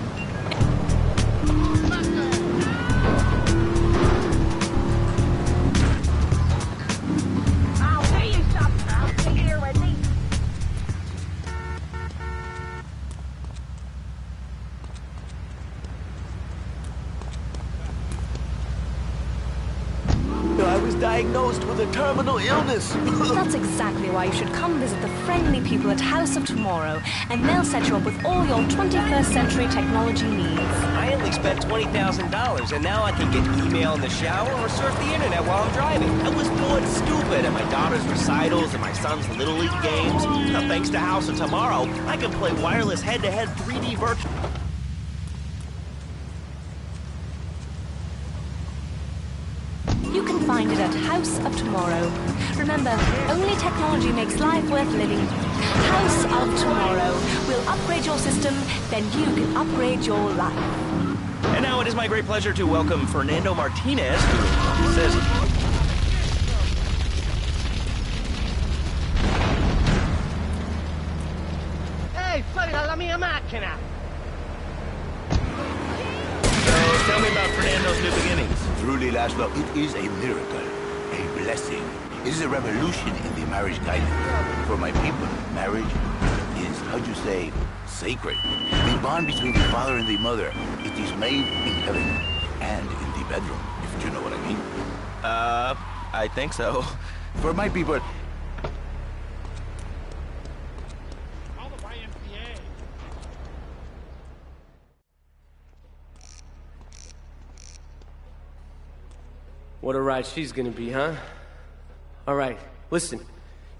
Diagnosed with a terminal illness. That's exactly why you should come visit the friendly people at House of Tomorrow, and they'll set you up with all your 21st century technology needs. I simply spent $20,000, and now I can get email in the shower or surf the internet while I'm driving. I was bored stupid at my daughter's recitals and my son's Little League games. Now, thanks to House of Tomorrow, I can play wireless head-to-head 3D virtual... You can find it at House of Tomorrow. Remember, only technology makes life worth living. House of Tomorrow will upgrade your system, then you can upgrade your life. And now it is my great pleasure to welcome Fernando Martinez, who says... Ehi, fuori dalla mia macchina! So, tell me about Fernando's new beginnings. Truly, Laszlo, it is a miracle, a blessing. It is a revolution in the marriage guidance. For my people, marriage is, how'd you say, sacred. The bond between the father and the mother. It is made in heaven and in the bedroom, if you know what I mean. I think so. For my people... What a ride she's gonna be, huh? All right, listen.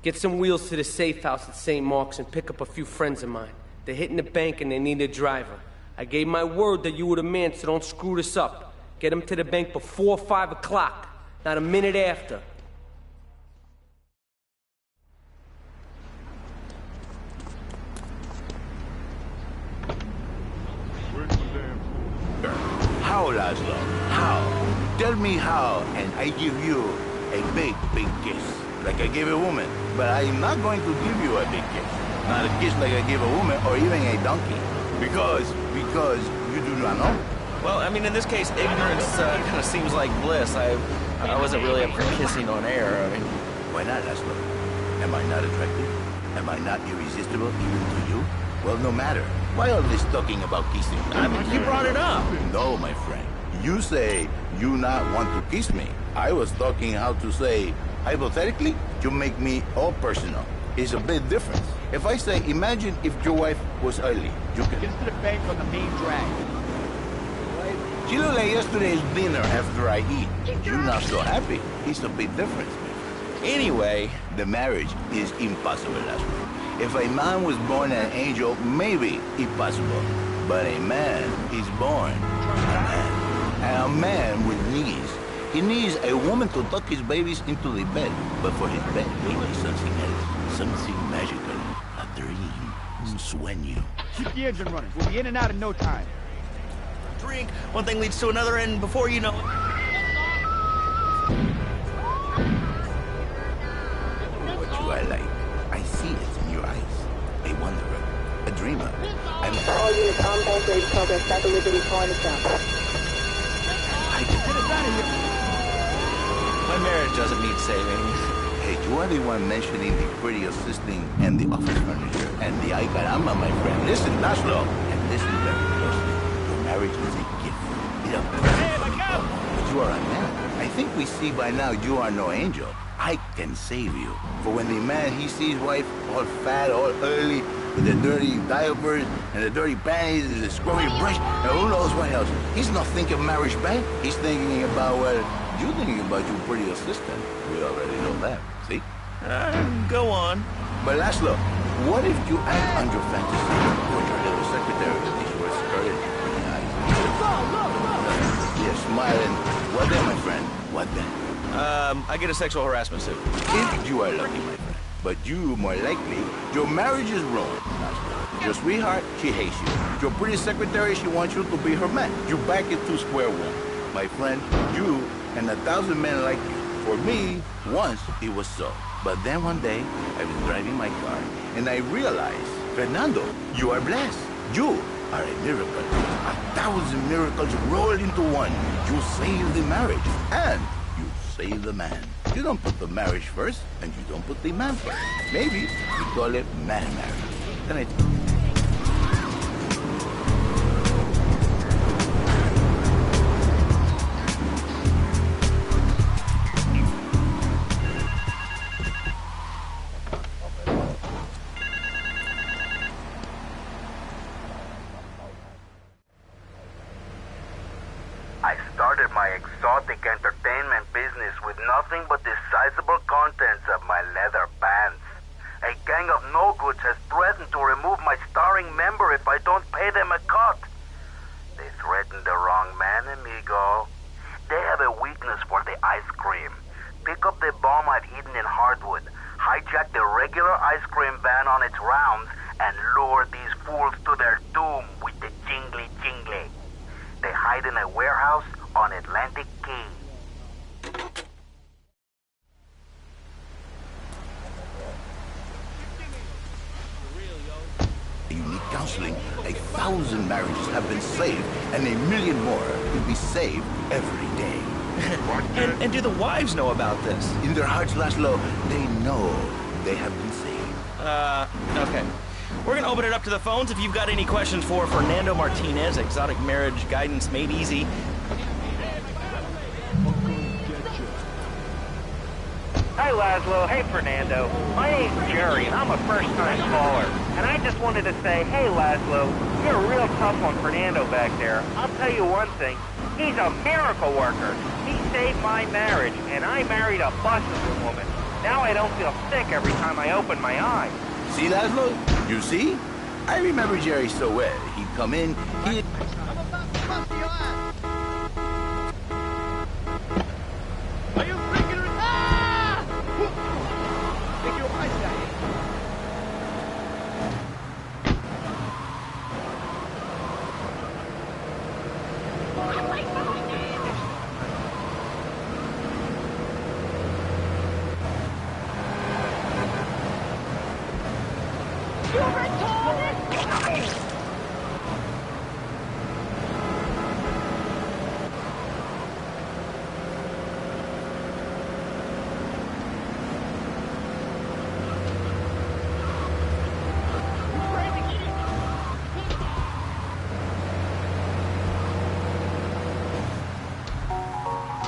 Get some wheels to the safe house at St. Mark's and pick up a few friends of mine. They're hitting the bank and they need a driver. I gave my word that you were the man, so don't screw this up. Get them to the bank before 5 o'clock, not a minute after. How, Laszlo? How? Tell me how, and I give you a big, big kiss, like I give a woman. But I'm not going to give you a big kiss. Not a kiss like I give a woman or even a donkey. Because you do not know. Well, I mean, in this case, ignorance kind of seems like bliss. I wasn't really up for kissing on air. I mean... Why not, Laszlo? Am I not attractive? Am I not irresistible even to you? Well, no matter. Why all this talking about kissing? I mean, you brought it up. No, my friend. You say you not want to kiss me. I was talking how to say, hypothetically, you make me all personal. It's a big difference. If I say, imagine if your wife was ugly, you can... Get to the bank on the main drag. She looked like yesterday's dinner after I eat. You're not so happy. It's a big difference. Anyway, the marriage is impossible, Laszlo. If a man was born an angel, maybe impossible. But a man is born a man. And a man with knees. He needs a woman to tuck his babies into the bed. But for his bed, he needs something else. Something magical. A dream. Un sueño. Keep the engine running. We'll be in and out in no time. Drink. One thing leads to another, and before you know it... What you are like. I see it in your eyes. A wanderer. A dreamer. I'm... All units on bank ready progress at the Liberty Cornerstone. My marriage doesn't need saving. Hey, you are the one mentioning the pretty assisting and the office furniture and the ay caramba, my friend. Listen, Laszlo, and listen very closely. Your marriage is a gift. It's a present from God. But you are a man. I think we see by now you are no angel. I can save you. For when the man, he sees wife all fat, all early, with the dirty diapers and the dirty panties and the scrubby brush, and who knows what else. He's not thinking marriage bank. He's thinking about, well, you're thinking about your pretty assistant. We already know that, see? Go on. But Laszlo, what if you act on your fantasy for your little secretary with these short skirt and pretty eyes? You're smiling. What then, my friend? What then? I get a sexual harassment suit. If you are lucky, my friend. But you, more likely, your marriage is ruined. Your sweetheart, she hates you. Your pretty secretary, she wants you to be her man. You back it to square one. My friend, you and 1,000 men like you. For me, once it was so. But then one day, I was driving my car, and I realized, Fernando, you are blessed. You are a miracle. 1,000 miracles rolled into one. You saved the marriage, and you saved the man. You don't put the marriage first, and you don't put the man first. Maybe you call it man marriage. Can I... basic entertainment business with nothing but the sizable contents of my leather pants. A gang of no-goods has threatened to remove my starring member if I don't pay them a cut. They threatened the wrong man, amigo. They have a weakness for the ice cream. Pick up the bomb I've hidden in Hardwood, hijack the regular ice cream van on its rounds, and lure these fools to their doom with the jingly jingly. They hide in a warehouse on Atlantic Key. Unique counseling, 1,000 marriages have been saved, and 1 million more will be saved every day. And do the wives know about this? In their hearts, Laszlo, they know they have been saved. Okay. We're gonna open it up to the phones. If you've got any questions for Fernando Martinez, Exotic Marriage Guidance Made Easy. Hi, Laszlo. Hey, Fernando. My name's Jerry, and I'm a first-time caller. And I just wanted to say, hey, Laszlo, you're real tough on Fernando back there. I'll tell you one thing. He's a miracle worker. He saved my marriage, and I married a busted woman. Now I don't feel sick every time I open my eyes. See, Laszlo? You see? I remember Jerry so well. He'd come in, he'd... Are you freaking... Ah! Take your eyes out.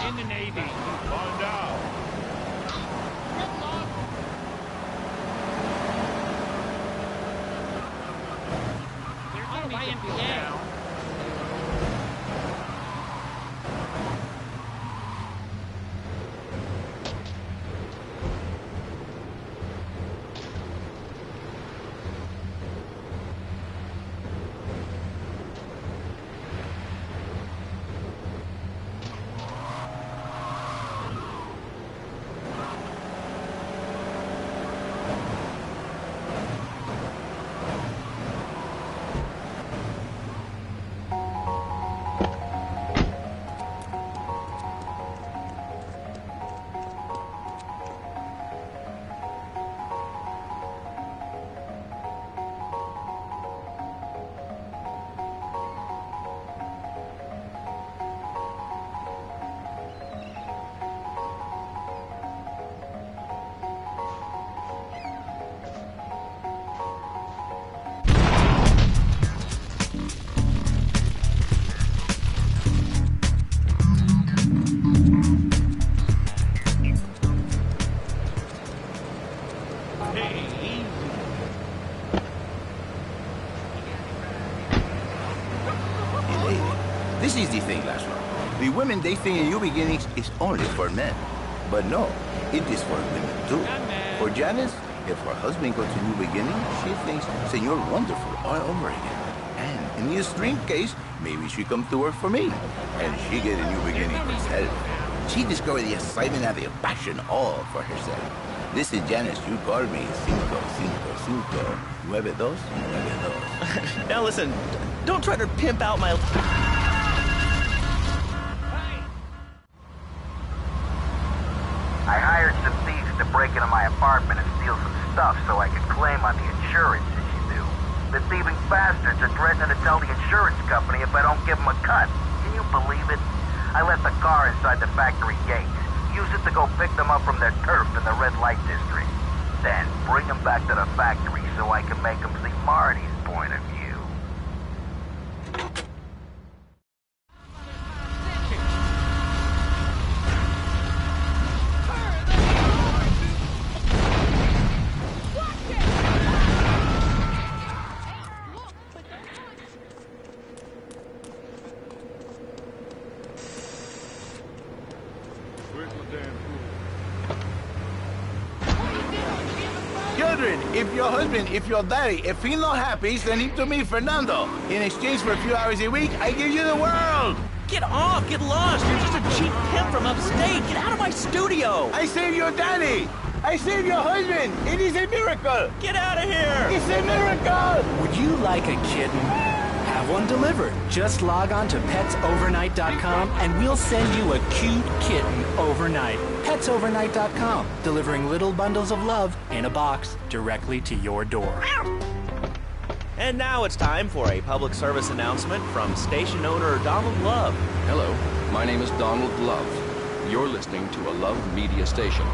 In the Navy, find out. There's no YMCA. This is the thing, Laszlo. The women they think in new beginnings is only for men. But no, it is for women too. For Janice, if her husband goes to new beginning, she thinks Senor Wonderful all over again. And in the extreme case, maybe she come to work for me. And she get a new beginning herself. She discovered the excitement and the passion all for herself. Listen, Janice, you call me 555-9292. Now listen, don't try to pimp out my... I hired some thieves to break into my apartment and steal some stuff so I could claim on the insurance issue. The thieving bastards are threatening to tell the insurance company if I don't give them a cut. Can you believe it? I left the car inside the factory gates. Use it to go pick them up from their turf in the red light district. Then bring them back to the factory so I can make them see Marty's point of view. children. If your daddy, if he's not happy, send him to me, Fernando. In exchange for a few hours a week, I give you the world. Get off! Get lost! You're just a cheap pimp from upstate! Get out of my studio! I saved your daddy! I saved your husband! It is a miracle! Get out of here! It's a miracle! Would you like a kitten? Have one delivered. Just log on to petsovernight.com and we'll send you a cute kitten overnight. Petsovernight.com, delivering little bundles of love in a box directly to your door. And now it's time for a public service announcement from station owner Donald Love. Hello, my name is Donald Love. You're listening to a Love Media station.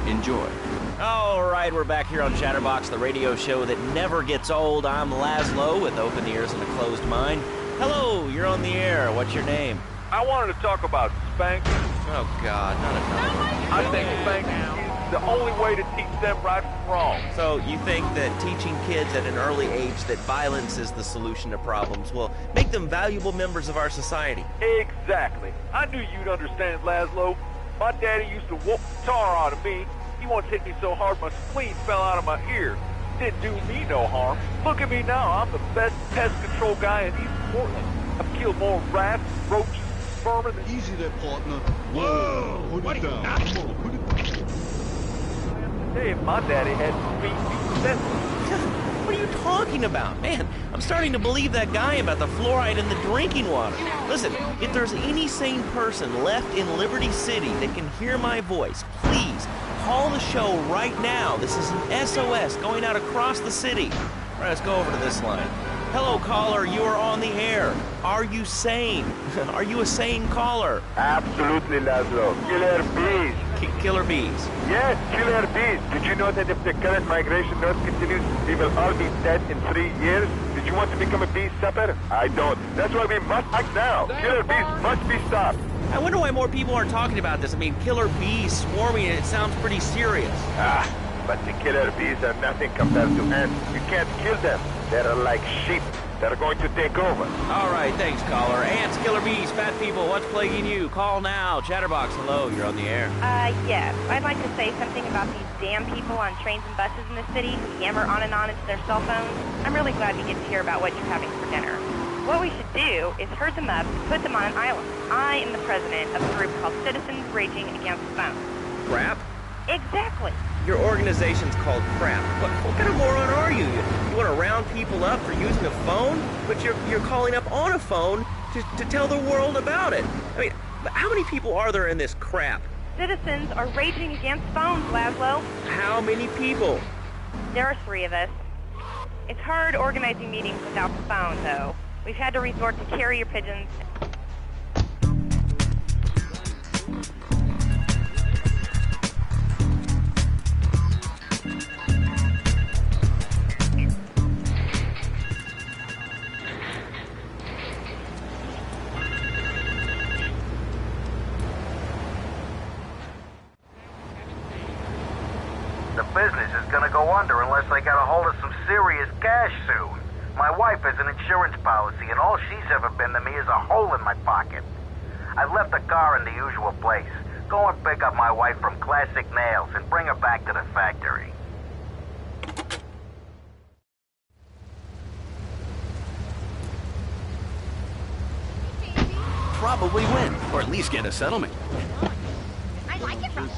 Enjoy. All right, we're back here on Chatterbox, the radio show that never gets old. I'm Laszlo with open ears and a closed mind. Hello, you're on the air. What's your name? I wanted to talk about spanking. Oh, God, not another one. I think spanking is the only way to teach them right from wrong. So you think that teaching kids at an early age that violence is the solution to problems will make them valuable members of our society? Exactly. I knew you'd understand, Laszlo. My daddy used to whoop the tar out of me. He once hit me so hard my spleen fell out of my ear. Didn't do me no harm. Look at me now. I'm the best pest control guy in East Portland. I've killed more rats, roaches, vermin than... Easy there, partner. Whoa! Put it down. Come on, put it down. Hey, if my daddy had beat me senseless. What are you talking about? Man, I'm starting to believe that guy about the fluoride in the drinking water. Listen, if there's any sane person left in Liberty City that can hear my voice, please call the show right now. This is an SOS going out across the city. All right, let's go over to this line. Hello, caller, you are on the air. Are you sane? Are you a sane caller? Absolutely, Laszlo. Killer bees. Killer bees. Yes, killer bees. Did you know that if the current migration rate continues, we will all be dead in 3 years? Did you want to become a bee supper? I don't. That's why we must act now. Killer bees must be stopped. I wonder why more people aren't talking about this. I mean, killer bees swarming, and it sounds pretty serious. But the killer bees are nothing compared to ants. You can't kill them. They're like sheep. They're going to take over. All right, thanks, caller. Ants, killer bees, fat people, what's plaguing you? Call now. Chatterbox, hello, you're on the air. Yes. I'd like to say something about these damn people on trains and buses in the city who yammer on and on into their cell phones. I'm really glad we get to hear about what you're having for dinner. What we should do is herd them up and put them on an island. I am the president of a group called Citizens Raging Against Phones. Crap? Exactly. Your organization's called Crap. What kind of moron are you? You want to round people up for using a phone? But you're calling up on a phone to tell the world about it. I mean, how many people are there in this crap? Citizens are raging against phones, Laszlo. How many people? There are 3 of us. It's hard organizing meetings without the phone, though. We've had to resort to carrier pigeons. The business is gonna go under unless I get a hold of some serious cash soon. My wife has an insurance policy, and all she's ever been to me is a hole in my pocket. I've left the car in the usual place. Go and pick up my wife from Classic Nails and bring her back to the factory. Probably win, or at least get a settlement. I like it from...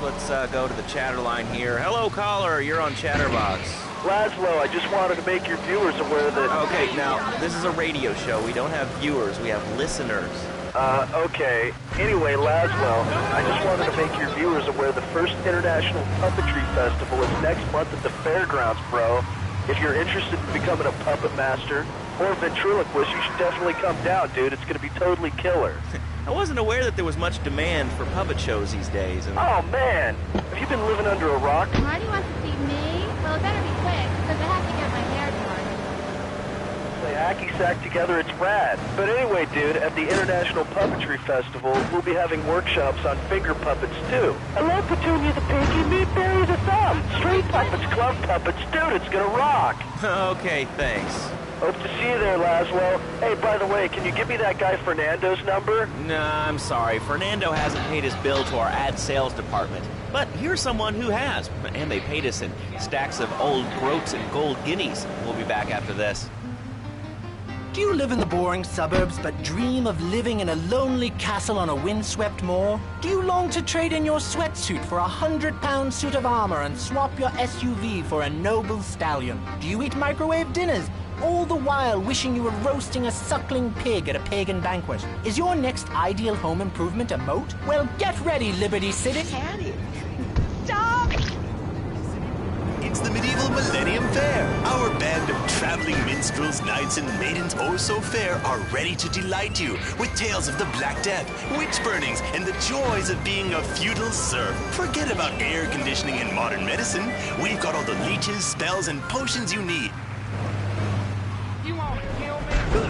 Let's go to the chatter line here. Hello, caller. You're on Chatterbox. Laszlo, I just wanted to make your viewers aware that... Okay, now, this is a radio show. We don't have viewers. We have listeners. Okay. Anyway, Laszlo, I just wanted to make your viewers aware the first International Puppetry Festival is next month at the fairgrounds, bro. If you're interested in becoming a puppet master or a ventriloquist, you should definitely come down, dude. It's going to be totally killer. I wasn't aware that there was much demand for puppet shows these days. Oh, man! Have you been living under a rock? Marty wants to see me? Well, it better be quick, because I have to get my hair done. play hacky sack together, it's rad. But anyway, dude, at the International Puppetry Festival, we'll be having workshops on finger puppets, too. I love Petunia the Piggy, Meat Barry the Thumb. Street puppets, club puppets, dude, it's gonna rock. Okay, thanks. Hope to see you there, Laszlo. Hey, by the way, can you give me that guy Fernando's number? Nah, I'm sorry. Fernando hasn't paid his bill to our ad sales department. But here's someone who has, and they paid us in stacks of old groats and gold guineas. We'll be back after this. Do you live in the boring suburbs but dream of living in a lonely castle on a windswept moor? Do you long to trade in your sweatsuit for a 100-pound suit of armor and swap your SUV for a noble stallion? Do you eat microwave dinners, all the while wishing you were roasting a suckling pig at a pagan banquet? Is your next ideal home improvement a moat? Well, get ready, Liberty City. Stop! It's the Medieval Millennium Fair. Our band of traveling minstrels, knights, and maidens oh so fair are ready to delight you with tales of the Black Death, witch burnings, and the joys of being a feudal serf. Forget about air conditioning and modern medicine. We've got all the leeches, spells, and potions you need. You want to kill me?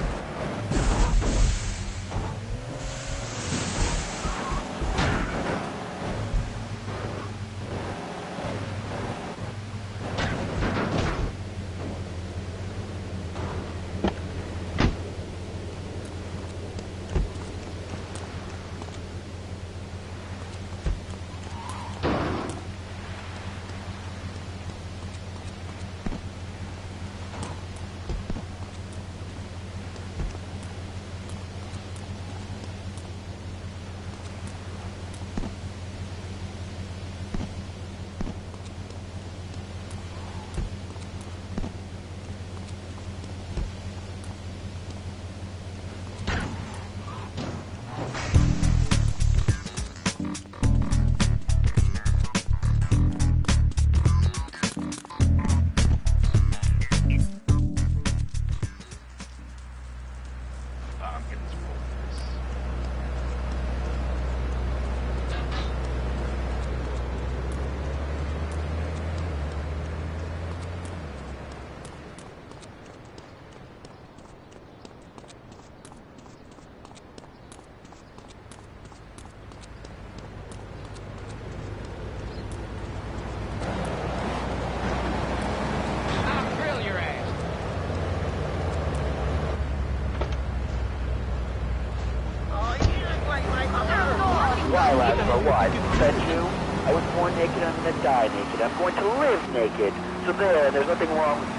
Why, Laszlo, why? Is that you? I was born naked, I'm gonna die naked. I'm going to live naked. So there's nothing wrong with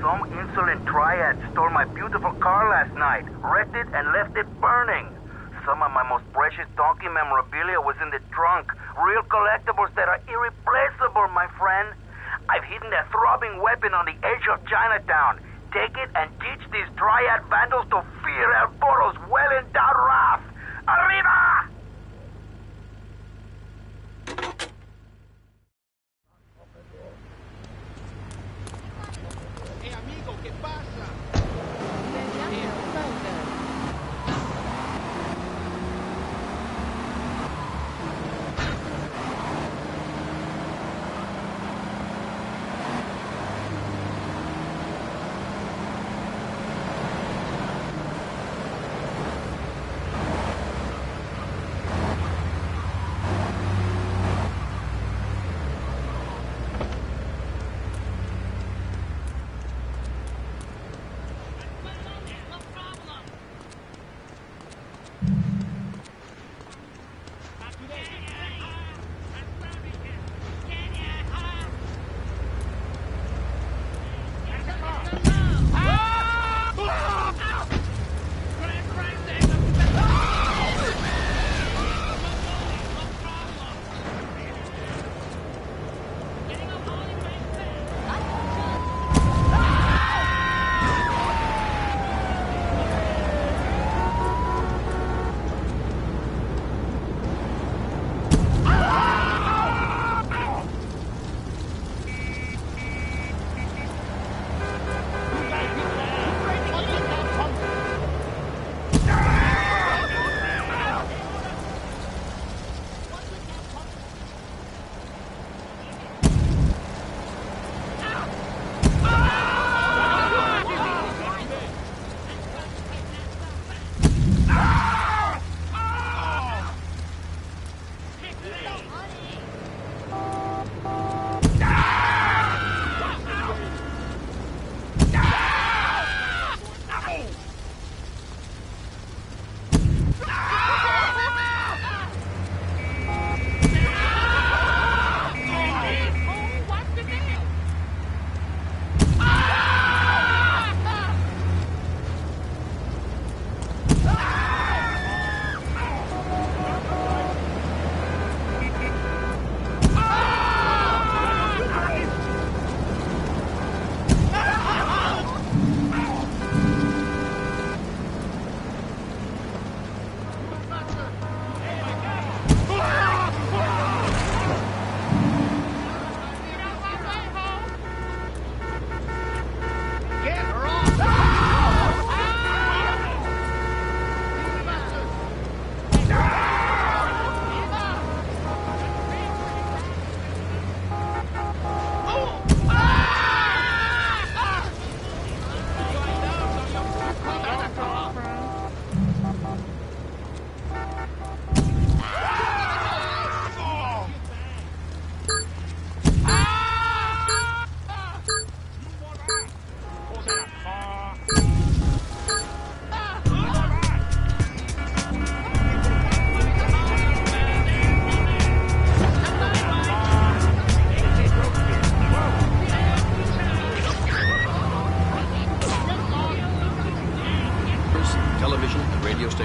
Some insolent triad stole my beautiful car last night, wrecked it, and left it burning. Some of my most precious donkey memorabilia was in the trunk. Real collectibles that are irreplaceable, my friend. I've hidden a throbbing weapon on the edge of Chinatown. Take it and teach these triad vandals to fear El Poro's well-endowed wrath. Arriba! ¿Qué pasa?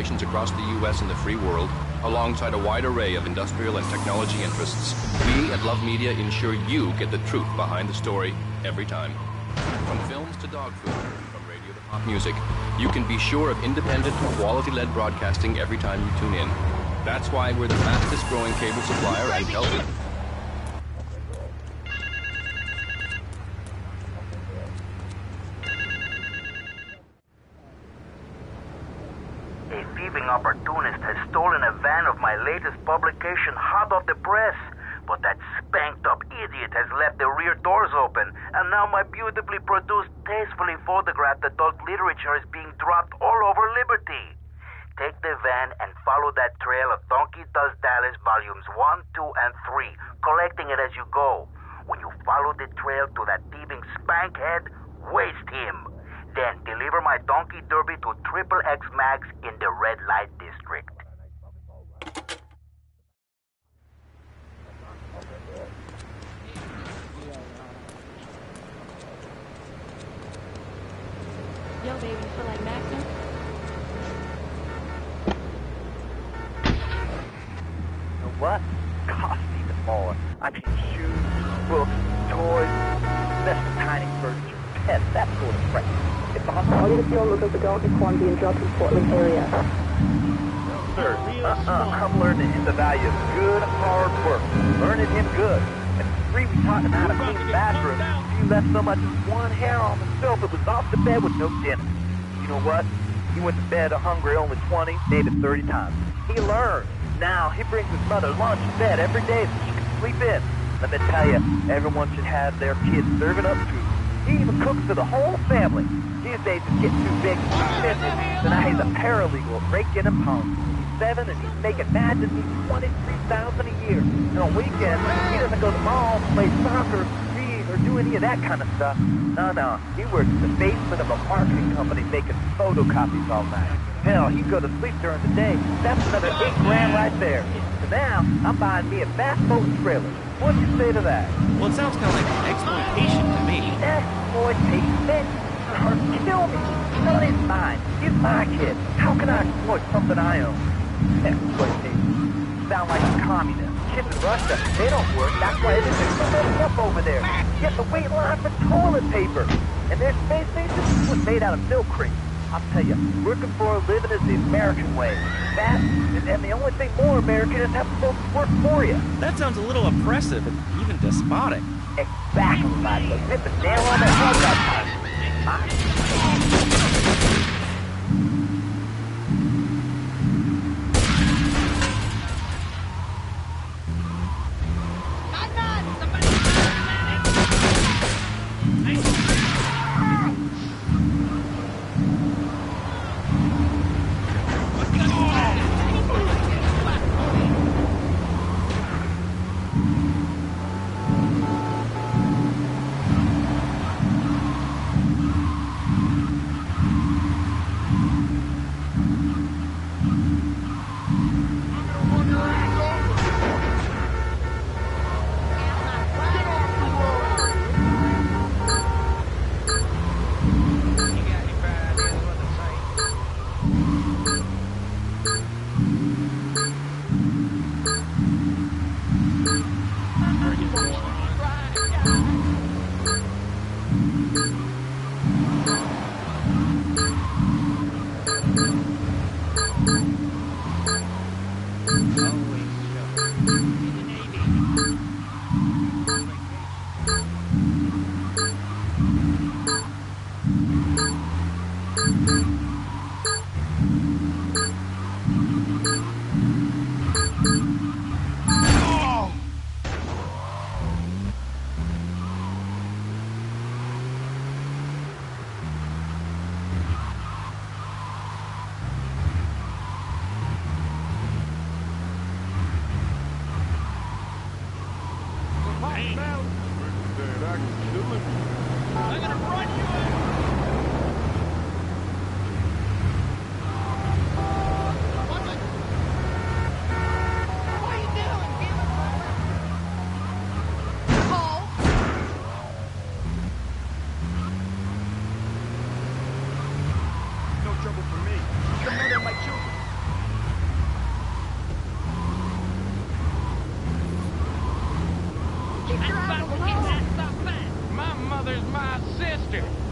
stations across the U.S. and the free world, alongside a wide array of industrial and technology interests, we at Love Media ensure you get the truth behind the story every time. From films to dog food, from radio to pop music, you can be sure of independent, quality-led broadcasting every time you tune in. That's why we're the fastest-growing cable supplier and healthy. A thieving opportunist has stolen a van of my latest publication hot off the press. But that spanked-up idiot has left the rear doors open, and now my beautifully produced, tastefully photographed adult literature is being dropped all over Liberty. Take the van and follow that trail of Donkey Does Dallas volumes 1, 2, and 3, collecting it as you go. When you follow the trail to that thieving spankhead, waste him. Then deliver my Donkey Derby to XXX Max in the red light district. Yo, baby, you feel like maxing? You know what? Cost even more. I mean, shoes, books, toys, especially tiny furniture, pets, that sort of crap. If I'm Target appeal, look up the Dalton Quanby and drop in Portland area. Sir, I'm learning the value of good, hard work. Learning him good. And three, we taught him how to clean the bathroom. If you left so much as one hair on the sofa, it was off the bed with no dinner. You know what? He went to bed hungry only 20, maybe 30 times. He learned. Now, he brings his mother lunch to bed every day so she can sleep in. Let me tell you, everyone should have their kids serving up food. He even cooks for the whole family. These days it's getting too big and too business, so now he's a paralegal at break-in and pound. He's 7 and he's making mad to me $23,000 a year. And on weekends, he doesn't go to the mall, play soccer, read, or do any of that kind of stuff. No. He works in the basement of a marketing company making photocopies all night. Hell, he'd go to sleep during the day. That's another $8 grand right there. So now, I'm buying me a fast boat and trailer. What do you say to that? Well, it sounds kind of like exploitation to me. Exploitation? Man, or kill me. No, it's mine. He's my kid. How can I exploit something I own? Exploitation. Sound like a communist. Kids in Russia, they don't work. That's why everything's so messed up over there. Get the wait line for toilet paper. And their space station was made out of milk crates. I'll tell you, working for a living is the American way. That, and the only thing more American is having folks work for you. That sounds a little oppressive and even despotic. Exactly, Michael. Hit the nail on the head that time. my sister.